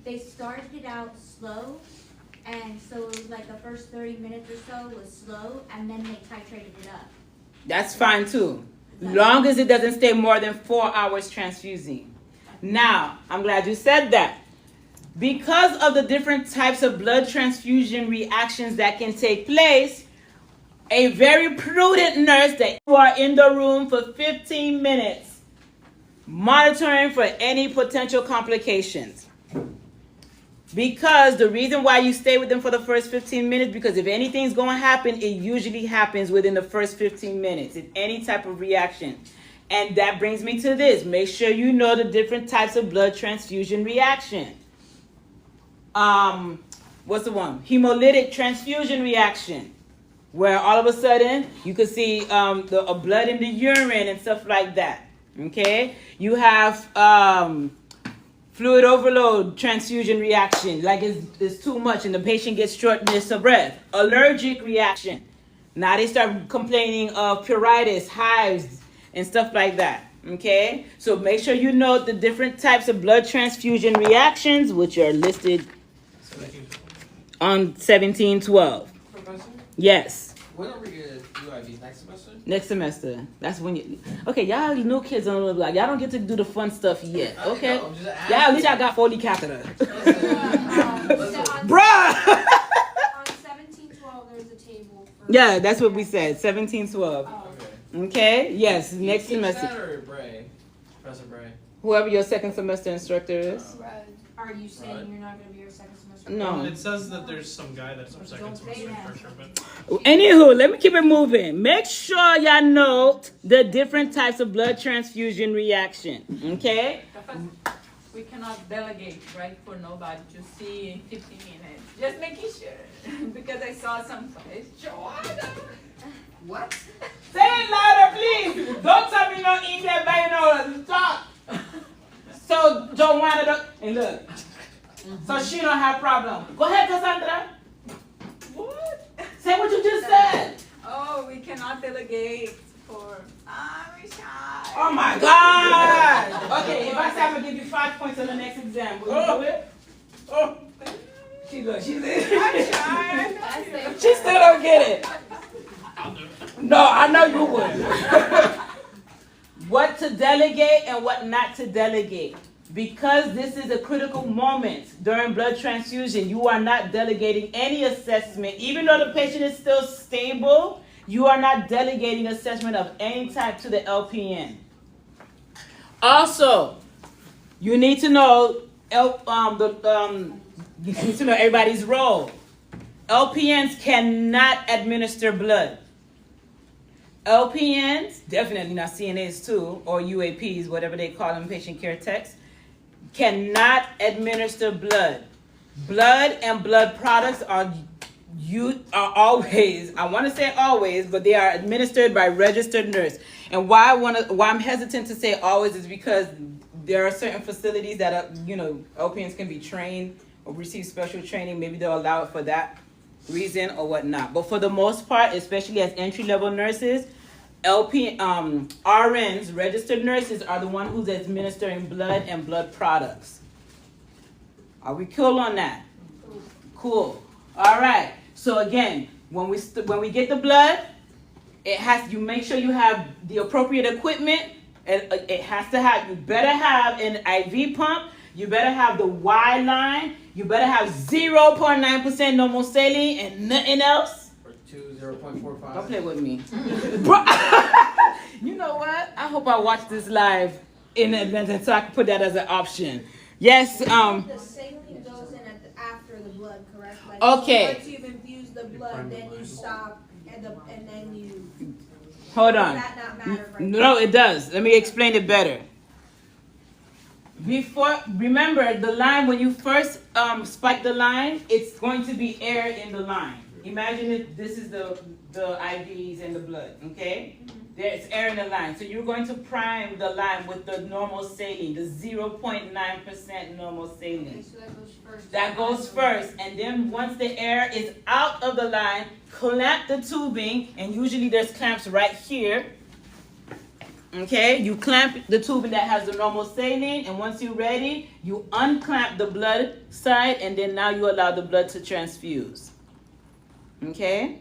Speaker 7: They started it out slow, and so it was like the first 30 minutes or so was slow, and then they titrated it up.
Speaker 2: That's fine too. Long as it doesn't stay more than 4 hours transfusing. Now, I'm glad you said that. Because of the different types of blood transfusion reactions that can take place, a very prudent nurse that you are in the room for 15 minutes monitoring for any potential complications. Because the reason why you stay with them for the first 15 minutes, because if anything's going to happen, it usually happens within the first 15 minutes, if any type of reaction. And that brings me to this. Make sure you know the different types of blood transfusion reaction. What's the one? Hemolytic transfusion reaction, where all of a sudden you could see the blood in the urine and stuff like that. Okay? You have fluid overload transfusion reaction, like it's too much and the patient gets shortness of breath. Allergic reaction. Now they start complaining of pruritus, hives, and stuff like that. Okay? So make sure you note the different types of blood transfusion reactions, which are listed on 1712.
Speaker 6: Professor,
Speaker 2: Yes.
Speaker 6: when are we gonna do IVs? Next semester?
Speaker 2: Next semester. That's when you. Okay, y'all new kids on the block. Y'all don't get to do the fun stuff yet. Okay.
Speaker 6: I'm just
Speaker 2: Yeah, at least
Speaker 6: asking.
Speaker 2: y'all got Foley catheter.
Speaker 5: So on
Speaker 2: Bruh!
Speaker 5: on 1712, there's a table for.
Speaker 2: Yeah, that's what we said. 1712.
Speaker 5: Oh,
Speaker 6: Okay.
Speaker 2: Okay. Yes. Next
Speaker 6: You teach
Speaker 2: semester.
Speaker 6: that or Bray? Professor Bray?
Speaker 2: Whoever your second semester instructor is.
Speaker 5: are you saying
Speaker 6: Right.
Speaker 5: you're not gonna be your second semester?
Speaker 2: No.
Speaker 1: It says that there's some guy that's our second semester for sure, but
Speaker 2: Anywho, let me keep it moving. Make sure y'all note the different types of blood transfusion reaction. Okay.
Speaker 3: Professor, we cannot delegate, right, for nobody to see in 15 minutes. Just making sure, because I saw some place. Joanna! What?
Speaker 2: Say it louder, please. Don't tell me no Indian baby no talk. So Joanna, and look. So she don't have problem. Go ahead, Cassandra.
Speaker 3: What?
Speaker 2: Say what you just said.
Speaker 3: Oh, we cannot delegate for. I'm shy.
Speaker 2: Oh my God. Okay, if I say I'm gonna give you 5 points on the next exam, will you do it? Oh. She look, she's
Speaker 3: I'm shy.
Speaker 2: she still don't get it. No, I know you would. What to delegate and what not to delegate. Because this is a critical moment during blood transfusion, you are not delegating any assessment. Even though the patient is still stable, you are not delegating assessment of any type to the LPN. Also, you need to know you need to know everybody's role. LPNs cannot administer blood. LPNs, definitely not CNAs too, or UAPs, whatever they call them, patient care techs, cannot administer blood. Blood and blood products are always, I want to say always, but they are administered by registered nurse. And why I'm hesitant to say always is because there are certain facilities that are, LPNs can be trained or receive special training. Maybe they'll allow it for that reason or whatnot. But for the most part, especially as entry-level nurses, RNs, registered nurses, are the one who's administering blood and blood products. Are we cool on that? Cool. All right. So again, when we get the blood, you make sure you have the appropriate equipment. It has to have. You better have an IV pump. You better have the Y line. You better have 0.9% normal saline and nothing else.
Speaker 6: Or 0.45.
Speaker 2: Don't play with me. You know what? I hope I watch this live in advance so I can put that as an option. Yes.
Speaker 5: The saline goes in after the blood, correct? Like,
Speaker 2: Okay.
Speaker 5: Once you've infused the blood, then you stop, and then you.
Speaker 2: Hold on.
Speaker 5: Does that not matter right
Speaker 2: No, it does. Let me explain it better. Remember the line, when you first spike the line, it's going to be air in the line. Imagine this is the IVs and the blood, okay? There's air in the line. So you're going to prime the line with the normal saline, the 0.9% normal saline.
Speaker 5: Okay, so that goes first.
Speaker 2: That goes first, and then once the air is out of the line, clamp the tubing, and usually there's clamps right here. Okay, you clamp the tubing that has the normal saline, and once you're ready, you unclamp the blood side, and then now you allow the blood to transfuse. Okay?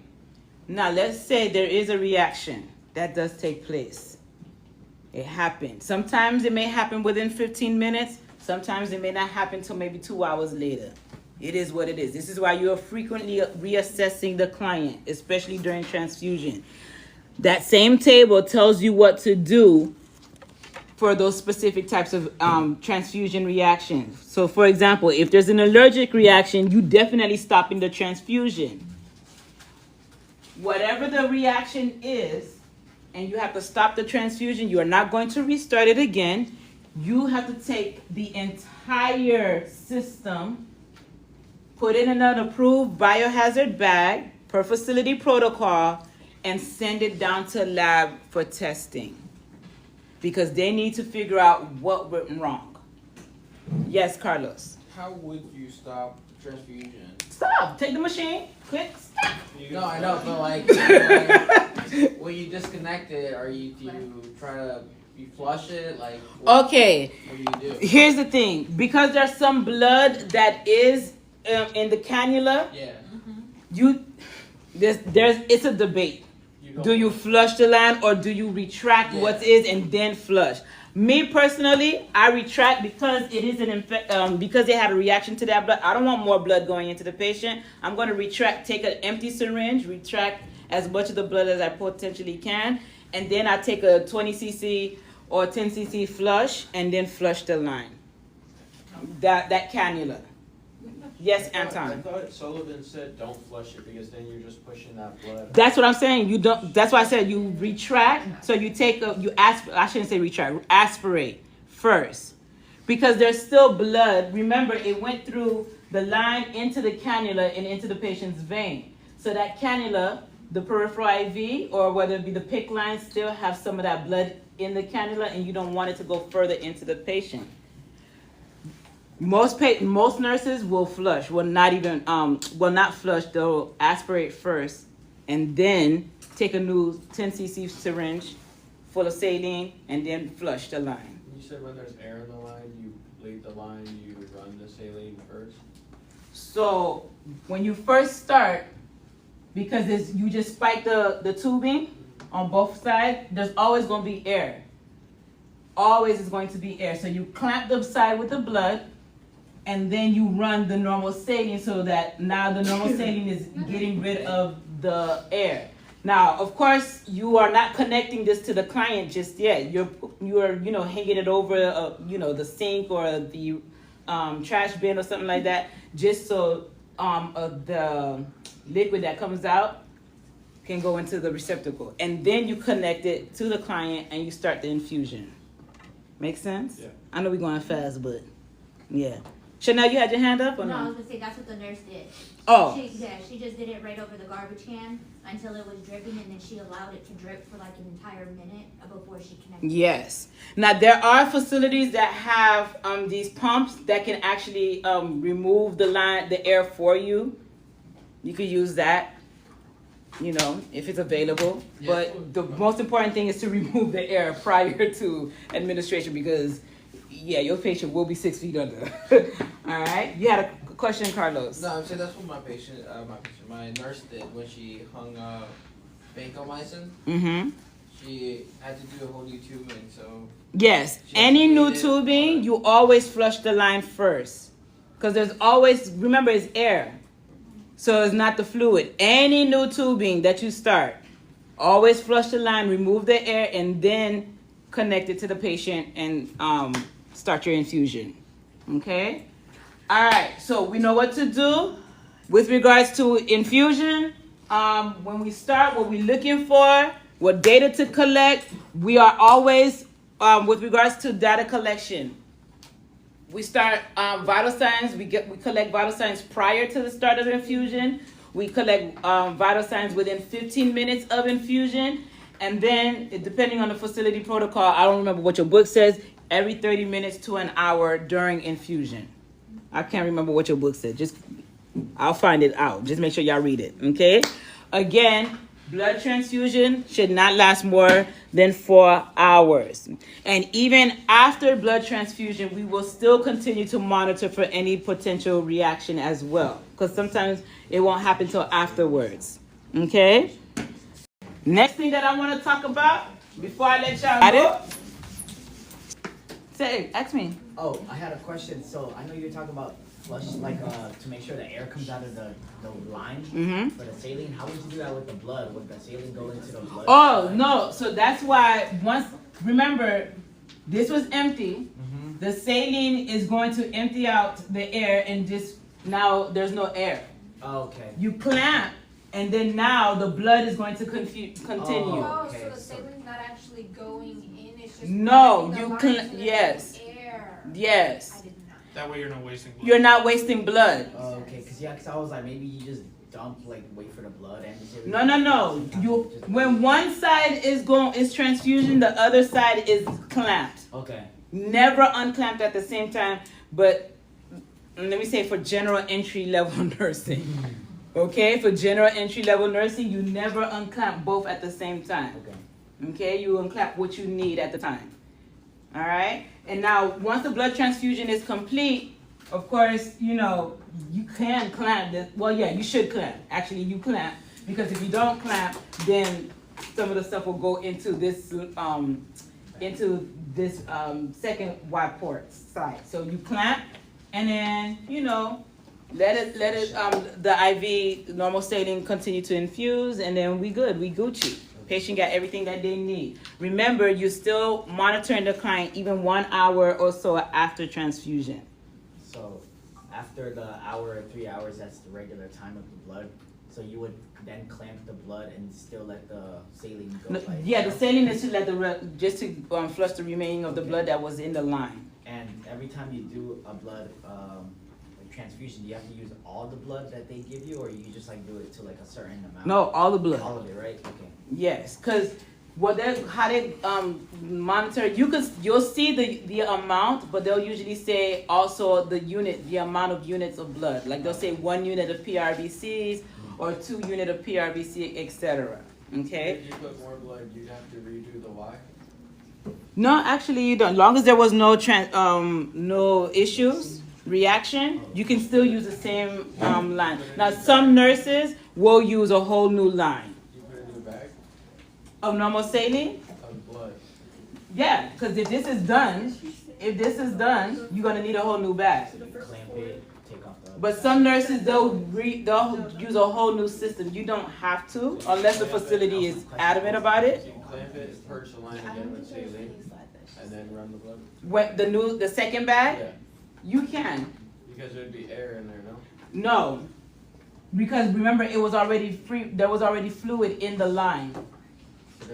Speaker 2: Now let's say there is a reaction that does take place. It happens. Sometimes it may happen within 15 minutes. Sometimes it may not happen till maybe 2 hours later. It is what it is. This is why you are frequently reassessing the client, especially during transfusion. That same table tells you what to do for those specific types of transfusion reactions. So for example, if there's an allergic reaction, you definitely stopping the transfusion. Whatever the reaction is, and you have to stop the transfusion, you are not going to restart it again. You have to take the entire system, put it in an approved biohazard bag per facility protocol, and send it down to lab for testing, because they need to figure out what went wrong. Yes, Carlos.
Speaker 6: How would you stop transfusion?
Speaker 2: Stop. Take the machine. Click. Stop.
Speaker 6: No, I know, but like when you disconnect it, do you try to flush it? Like,
Speaker 2: Okay.
Speaker 6: What do you do?
Speaker 2: Here's the thing. Because there's some blood that is in the cannula,
Speaker 6: Yeah.
Speaker 2: it's a debate. Do you flush the line or do you retract what is and then flush? Me personally, I retract because it is because they had a reaction to that blood. I don't want more blood going into the patient. I'm going to retract, take an empty syringe, retract as much of the blood as I potentially can, and then I take a 20 cc or 10 cc flush and then flush the line. That cannula. Yes, Anton.
Speaker 10: I thought Sullivan said don't flush it because then you're just pushing that blood.
Speaker 2: That's what I'm saying. You don't. That's why I said you retract. So you I shouldn't say retract. Aspirate first, because there's still blood. Remember, it went through the line into the cannula and into the patient's vein. So that cannula, the peripheral IV, or whether it be the PICC line, still have some of that blood in the cannula, and you don't want it to go further into the patient. Most nurses will flush, will not flush, they'll aspirate first and then take a new 10 cc syringe full of saline and then flush the line.
Speaker 10: You said when there's air in the line, you bleed the line, you run the saline first?
Speaker 2: So when you first start, because you just spike the tubing on both sides, there's always going to be air. Always is going to be air. So you clamp the side with the blood, and then you run the normal saline so that now the normal saline is getting rid of the air. Now, of course, you are not connecting this to the client just yet. You're hanging it over the sink or the trash bin or something like that, just so the liquid that comes out can go into the receptacle. And then you connect it to the client and you start the infusion. Make sense?
Speaker 1: Yeah.
Speaker 2: I know we're going fast, but yeah. Chanel, you had your hand up or
Speaker 7: No, I
Speaker 2: no?
Speaker 7: was gonna say that's what the nurse did.
Speaker 2: Oh.
Speaker 7: She just did it right over the garbage can until it was dripping, and then she allowed it to drip for like an entire minute before she connected.
Speaker 2: Yes. Now there are facilities that have these pumps that can actually remove the air for you. You could use that, you know, if it's available.
Speaker 6: Yeah.
Speaker 2: But the most important thing is to remove the air prior to administration because, yeah, your patient will be 6 feet under. All right. You had a question, Carlos?
Speaker 6: No, I'm saying that's what my nurse did when she hung vancomycin.
Speaker 2: Mm-hmm.
Speaker 6: She had to do a whole new tubing, so.
Speaker 2: Yes. Any new tubing, you always flush the line first. Because there's always, remember, it's air. So it's not the fluid. Any new tubing that you start, always flush the line, remove the air, and then connect it to the patient and start your infusion. Okay? All right. So we know what to do with regards to infusion. When we start, what we're looking for, what data to collect, we are always, with regards to data collection, we start vital signs. We collect vital signs prior to the start of infusion. We collect vital signs within 15 minutes of infusion. And then, depending on the facility protocol, I don't remember what your book says, every 30 minutes to an hour during infusion. I can't remember what your book said. I'll find it out. Just make sure y'all read it, okay? Again, blood transfusion should not last more than 4 hours. And even after blood transfusion, we will still continue to monitor for any potential reaction as well. Because sometimes it won't happen till afterwards, okay? Next thing that I want to talk about before I let y'all go. Say, ask me.
Speaker 11: Oh, I had a question. So I know you're talking about flush, like to make sure the air comes out of the line for the saline. How would you do that with the blood? Would the saline go into the blood?
Speaker 2: Oh, no. So that's why remember, this was empty. The saline is going to empty out the air and just, now there's no air.
Speaker 11: Oh, okay.
Speaker 2: You clamp, and then now the blood is going to continue.
Speaker 5: Oh, so the saline's not actually going in, it's just
Speaker 2: No,
Speaker 5: the
Speaker 2: you
Speaker 5: lines
Speaker 2: can,
Speaker 5: and then
Speaker 2: yes.
Speaker 5: air.
Speaker 2: Yes.
Speaker 5: I did not.
Speaker 1: That way you're not wasting blood.
Speaker 2: You're not wasting blood.
Speaker 11: Oh, okay. Cause I was like, maybe you just dump, like wait for the blood and the saline.
Speaker 2: No. When one side is transfusion, the other side is clamped.
Speaker 11: Okay.
Speaker 2: Never unclamped at the same time, but let me say for general entry level nursing. Okay, for general entry level nursing, you never unclamp both at the same time.
Speaker 11: Okay.
Speaker 2: Okay, you unclamp what you need at the time. All right, and now once the blood transfusion is complete, of course, you know, you can clamp this. Well, yeah, you should clamp. Actually, you clamp, because if you don't clamp, then some of the stuff will go into this second wide port side. So you clamp, and then, you know, let it the IV normal saline continue to infuse, and then we good, we Gucci. Patient got everything that they need. Remember, you're still monitoring the client even 1 hour or so after transfusion.
Speaker 11: So after the hour or 3 hours, that's the regular time of the blood. So you would then clamp the blood and still let the saline go.
Speaker 2: Yeah, the saline is to let just to flush the remaining of the blood that was in the line.
Speaker 11: And every time you do a blood transfusion, do you have to use all the blood that they give you, or you just like do it to like a certain amount?
Speaker 2: No, all the blood.
Speaker 11: All of it, right? Okay.
Speaker 2: Yes, because how they monitor, you'll see the amount, but they'll usually say also the amount of units of blood. Like they'll say 1 unit of PRBCs or 2 units of PRBC, etc. Okay.
Speaker 10: If you put more blood, you'd have to redo the Y.
Speaker 2: No, actually you don't. As long as there was no issues, reaction, you can still use the same line. Now some nurses will use a whole new line.
Speaker 10: You put a new bag
Speaker 2: Of normal saline?
Speaker 10: of blood.
Speaker 2: Yeah, because if this is done, you're gonna need a whole new bag.
Speaker 11: Clamp it, take off the.
Speaker 2: But some nurses they'll use a whole new system. You don't have to unless the facility is adamant about it.
Speaker 10: You can clamp it, perch the line again with saline, and then run the blood.
Speaker 2: When the second bag,
Speaker 10: Yeah,
Speaker 2: you can.
Speaker 10: because there'd be air in there, no?
Speaker 2: No. Because remember, it was already free. There was already fluid in the line.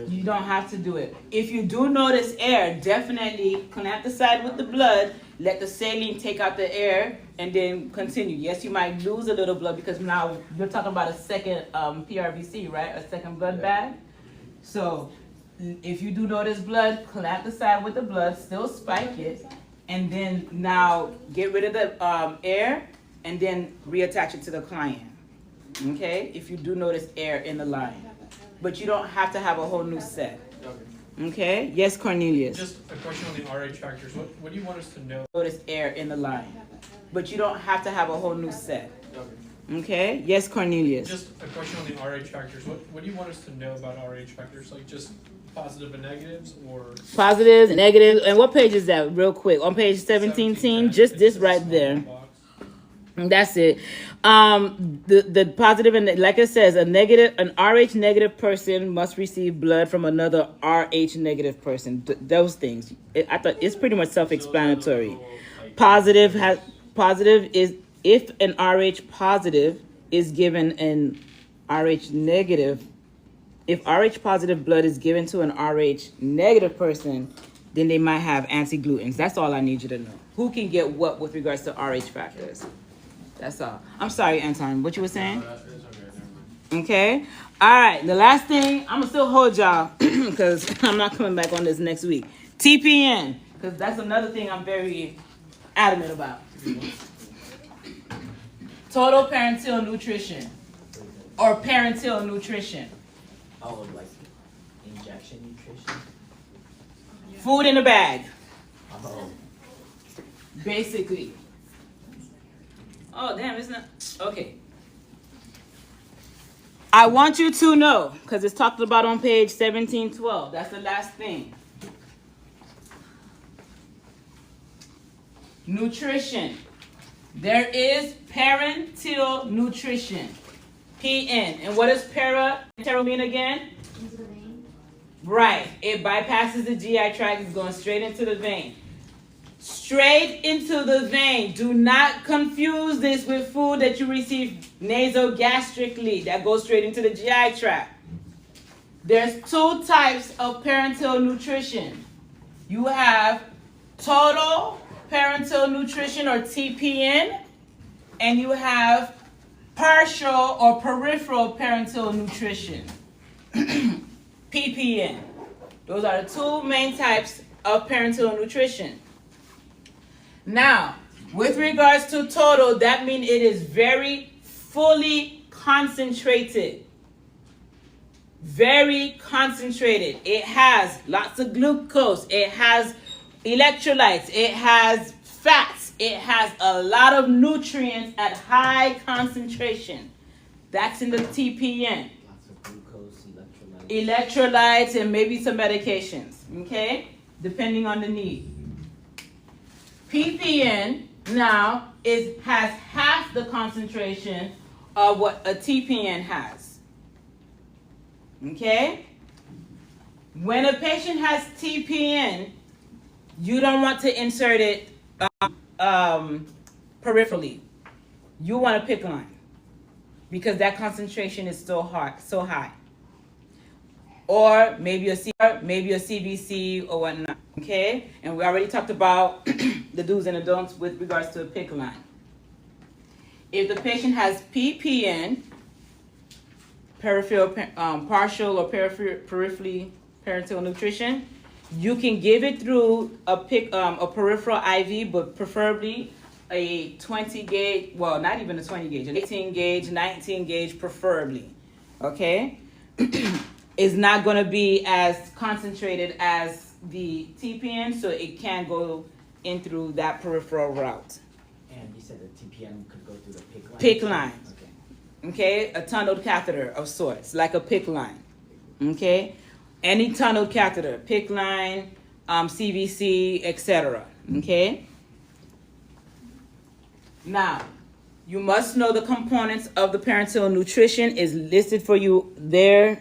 Speaker 2: You don't have to do it. If you do notice air, definitely clamp the side with the blood. Let the saline take out the air, and then continue. Yes, you might lose a little blood because now you're talking about a second PRVC, right? A second blood bag. So if you do notice blood, clamp the side with the blood, still spike it, and then now get rid of the air, and then reattach it to the client. Okay? If you do notice air in the line. But you don't have to have a whole new set. Okay? Yes, Cornelius.
Speaker 1: Just a question on the RH factors. What do you want us to know?
Speaker 2: Notice air in the line. But you don't have to have a whole new set. Okay? Yes, Cornelius.
Speaker 1: Just a question on the RH factors. What do you want us to know about RH factors? Like just positive and negatives, or
Speaker 2: Positives, negatives. And what page is that, real quick? On page 17, just this right there. That's it. The positive, and like it says, an RH negative person must receive blood from another RH negative person. Those things. I thought it's pretty much self-explanatory. Positive is if an RH positive is given an RH negative. If RH positive blood is given to an RH negative person, then they might have anti-glutens. That's all I need you to know. Who can get what with regards to RH factors? That's all. I'm sorry, Anton. What you were saying? Okay. All right. The last thing, I'm going to still hold y'all because I'm not coming back on this next week. TPN, because that's another thing I'm very adamant about. Total parenteral nutrition or parenteral nutrition.
Speaker 11: Oh, like injection nutrition?
Speaker 2: Food in a bag.
Speaker 11: Oh.
Speaker 2: Basically. Oh, damn, it's not. Okay. I want you to know, because it's talked about on page 1712. That's the last thing. Nutrition. There is parenteral nutrition. PN. And what does parenteral mean again?
Speaker 7: Into the vein.
Speaker 2: Right. It bypasses the GI tract. It's going straight into the vein. Straight into the vein. Do not confuse this with food that you receive nasogastrically. That goes straight into the GI tract. There's two types of parenteral nutrition. You have total parenteral nutrition, or TPN, and you have partial or peripheral parenteral nutrition, PPN. Those are the two main types of parenteral nutrition. Now, with regards to total, that means it is very fully concentrated. Very concentrated. It has lots of glucose. It has electrolytes. It has fats. It has a lot of nutrients at high concentration. That's in the TPN.
Speaker 11: Lots of glucose,
Speaker 2: Electrolytes and maybe some medications. Okay? Depending on the need. PPN now has half the concentration of what a TPN has. Okay? When a patient has TPN, you don't want to insert it peripherally. You want a PICC line because that concentration is so high. Or maybe a CBC or whatnot. Okay? And we already talked about the do's and the don'ts with regards to a PICC line. If the patient has PPN, partial or peripherally parenteral nutrition, you can give it through a peripheral IV, but preferably a 20 gauge, well, not even a 20 gauge, an 18 gauge, 19 gauge preferably. Okay? It's not going to be as concentrated as the TPN, so it can go in through that peripheral route.
Speaker 11: And you said the TPN could go through the PICC line?
Speaker 2: PICC line.
Speaker 11: Okay.
Speaker 2: Okay? A tunneled catheter of sorts, like a PICC line. Okay? Any tunneled catheter, PICC line, CVC, etc. Okay? Now, you must know the components of the parenteral nutrition is listed for you there.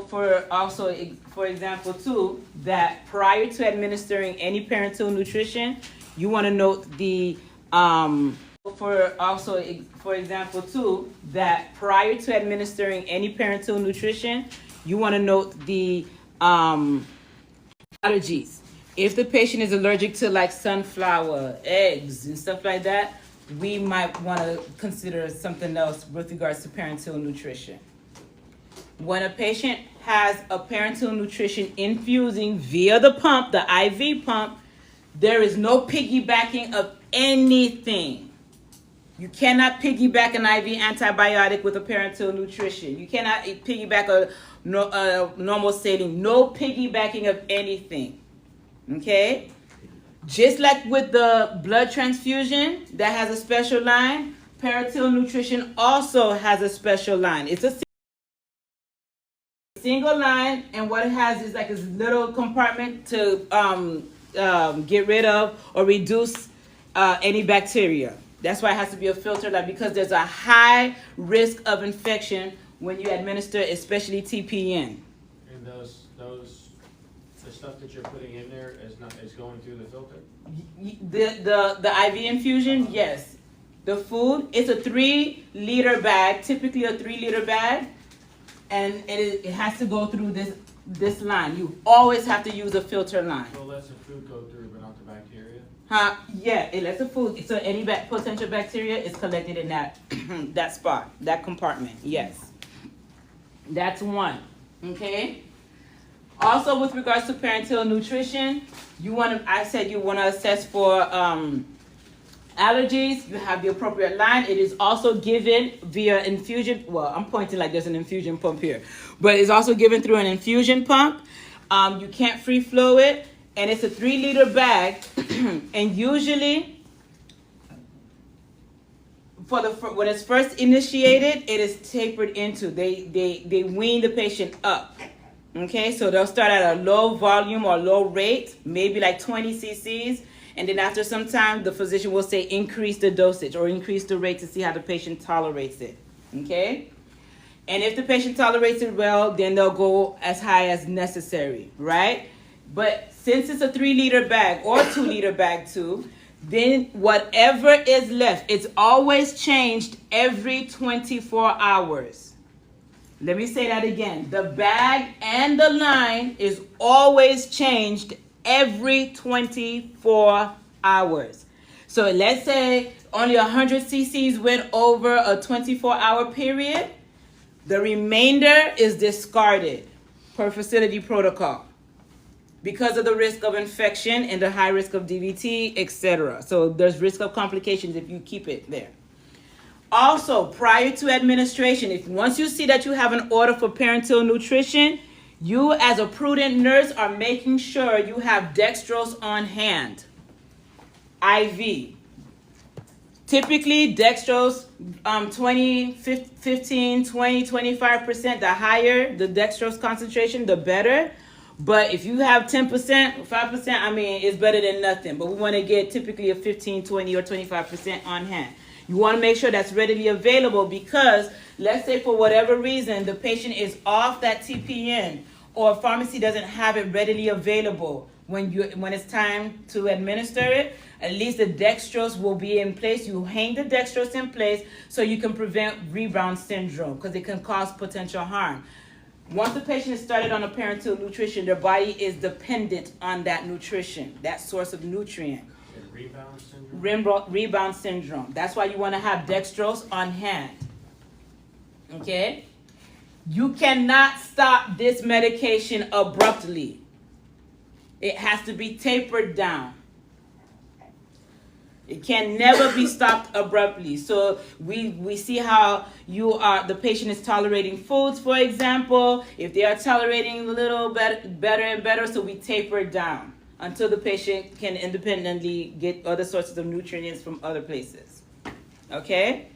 Speaker 2: For example, too, that prior to administering any parenteral nutrition, you want to note the for example too, that prior to administering any parenteral nutrition, you want to note the allergies. If the patient is allergic to like sunflower, eggs, and stuff like that, we might want to consider something else with regards to parenteral nutrition. When a patient has a parenteral nutrition infusing via the pump, the IV pump, there is no piggybacking of anything. You cannot piggyback an IV antibiotic with a parenteral nutrition. You cannot piggyback a normal saline. No piggybacking of anything. Okay? Just like with the blood transfusion that has a special line, parenteral nutrition also has a special line. It's a single line, and what it has is like a little compartment to get rid of or reduce any bacteria. That's why it has to be a filter line, because there's a high risk of infection when you administer, especially TPN.
Speaker 10: And the stuff that you're putting in there is going through the filter?
Speaker 2: The IV infusion, yes. The food, it's a 3-liter bag, typically a 3-liter bag, and it has to go through this line. You always have to use a filter line.
Speaker 10: So it lets the food go through, but not the bacteria?
Speaker 2: Yeah, it lets the food. So any potential bacteria is collected in that that spot, that compartment. Yes, that's one. Okay. Also, with regards to parenteral nutrition, you want to. I said you want to assess for allergies. You have the appropriate line. It is also given via infusion. Well, I'm pointing like there's an infusion pump here, but it's also given through an infusion pump. You can't free flow it. And it's a 3-liter bag, and usually, when it's first initiated, it is tapered into. They wean the patient up. Okay, so they'll start at a low volume or low rate, maybe like 20 cc's, and then after some time, the physician will say increase the dosage or increase the rate to see how the patient tolerates it. Okay, and if the patient tolerates it well, then they'll go as high as necessary, right? But since it's a 3-liter bag or 2-liter bag too, then whatever is left, it's always changed every 24 hours. Let me say that again. The bag and the line is always changed every 24 hours. So let's say only 100 cc's went over a 24-hour period. The remainder is discarded per facility protocol, because of the risk of infection and the high risk of DVT, etc. So there's risk of complications if you keep it there. Also, prior to administration, if once you see that you have an order for parenteral nutrition, you as a prudent nurse are making sure you have dextrose on hand. IV. Typically, dextrose, 15, 20, 25%. The higher the dextrose concentration, the better. But if you have 10%, 5%, I mean, it's better than nothing. But we want to get typically a 15, 20, or 25% on hand. You want to make sure that's readily available, because let's say for whatever reason the patient is off that TPN, or a pharmacy doesn't have it readily available when it's time to administer it. At least the dextrose will be in place. You hang the dextrose in place so you can prevent rebound syndrome, because it can cause potential harm. Once the patient is started on a parenteral nutrition, their body is dependent on that nutrition, that source of nutrient.
Speaker 10: Rebound syndrome?
Speaker 2: Rebound syndrome. That's why you want to have dextrose on hand. Okay? You cannot stop this medication abruptly. It has to be tapered down. It can never be stopped abruptly. So we see how the patient is tolerating foods, for example. If they are tolerating a little better and better, so we taper it down until the patient can independently get other sources of nutrients from other places. Okay?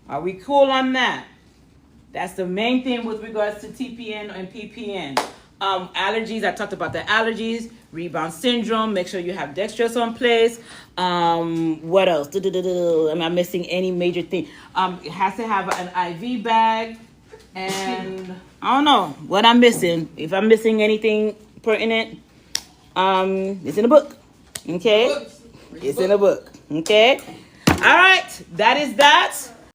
Speaker 2: Are we cool on that? That's the main thing with regards to TPN and PPN. Allergies, I talked about the allergies. Rebound syndrome, make sure you have dextrose on place. What else? Am I missing any major thing? It has to have an IV bag. And I don't know what I'm missing. If I'm missing anything pertinent, it's in the book. Okay? It's in the book. Okay? All right, that is that.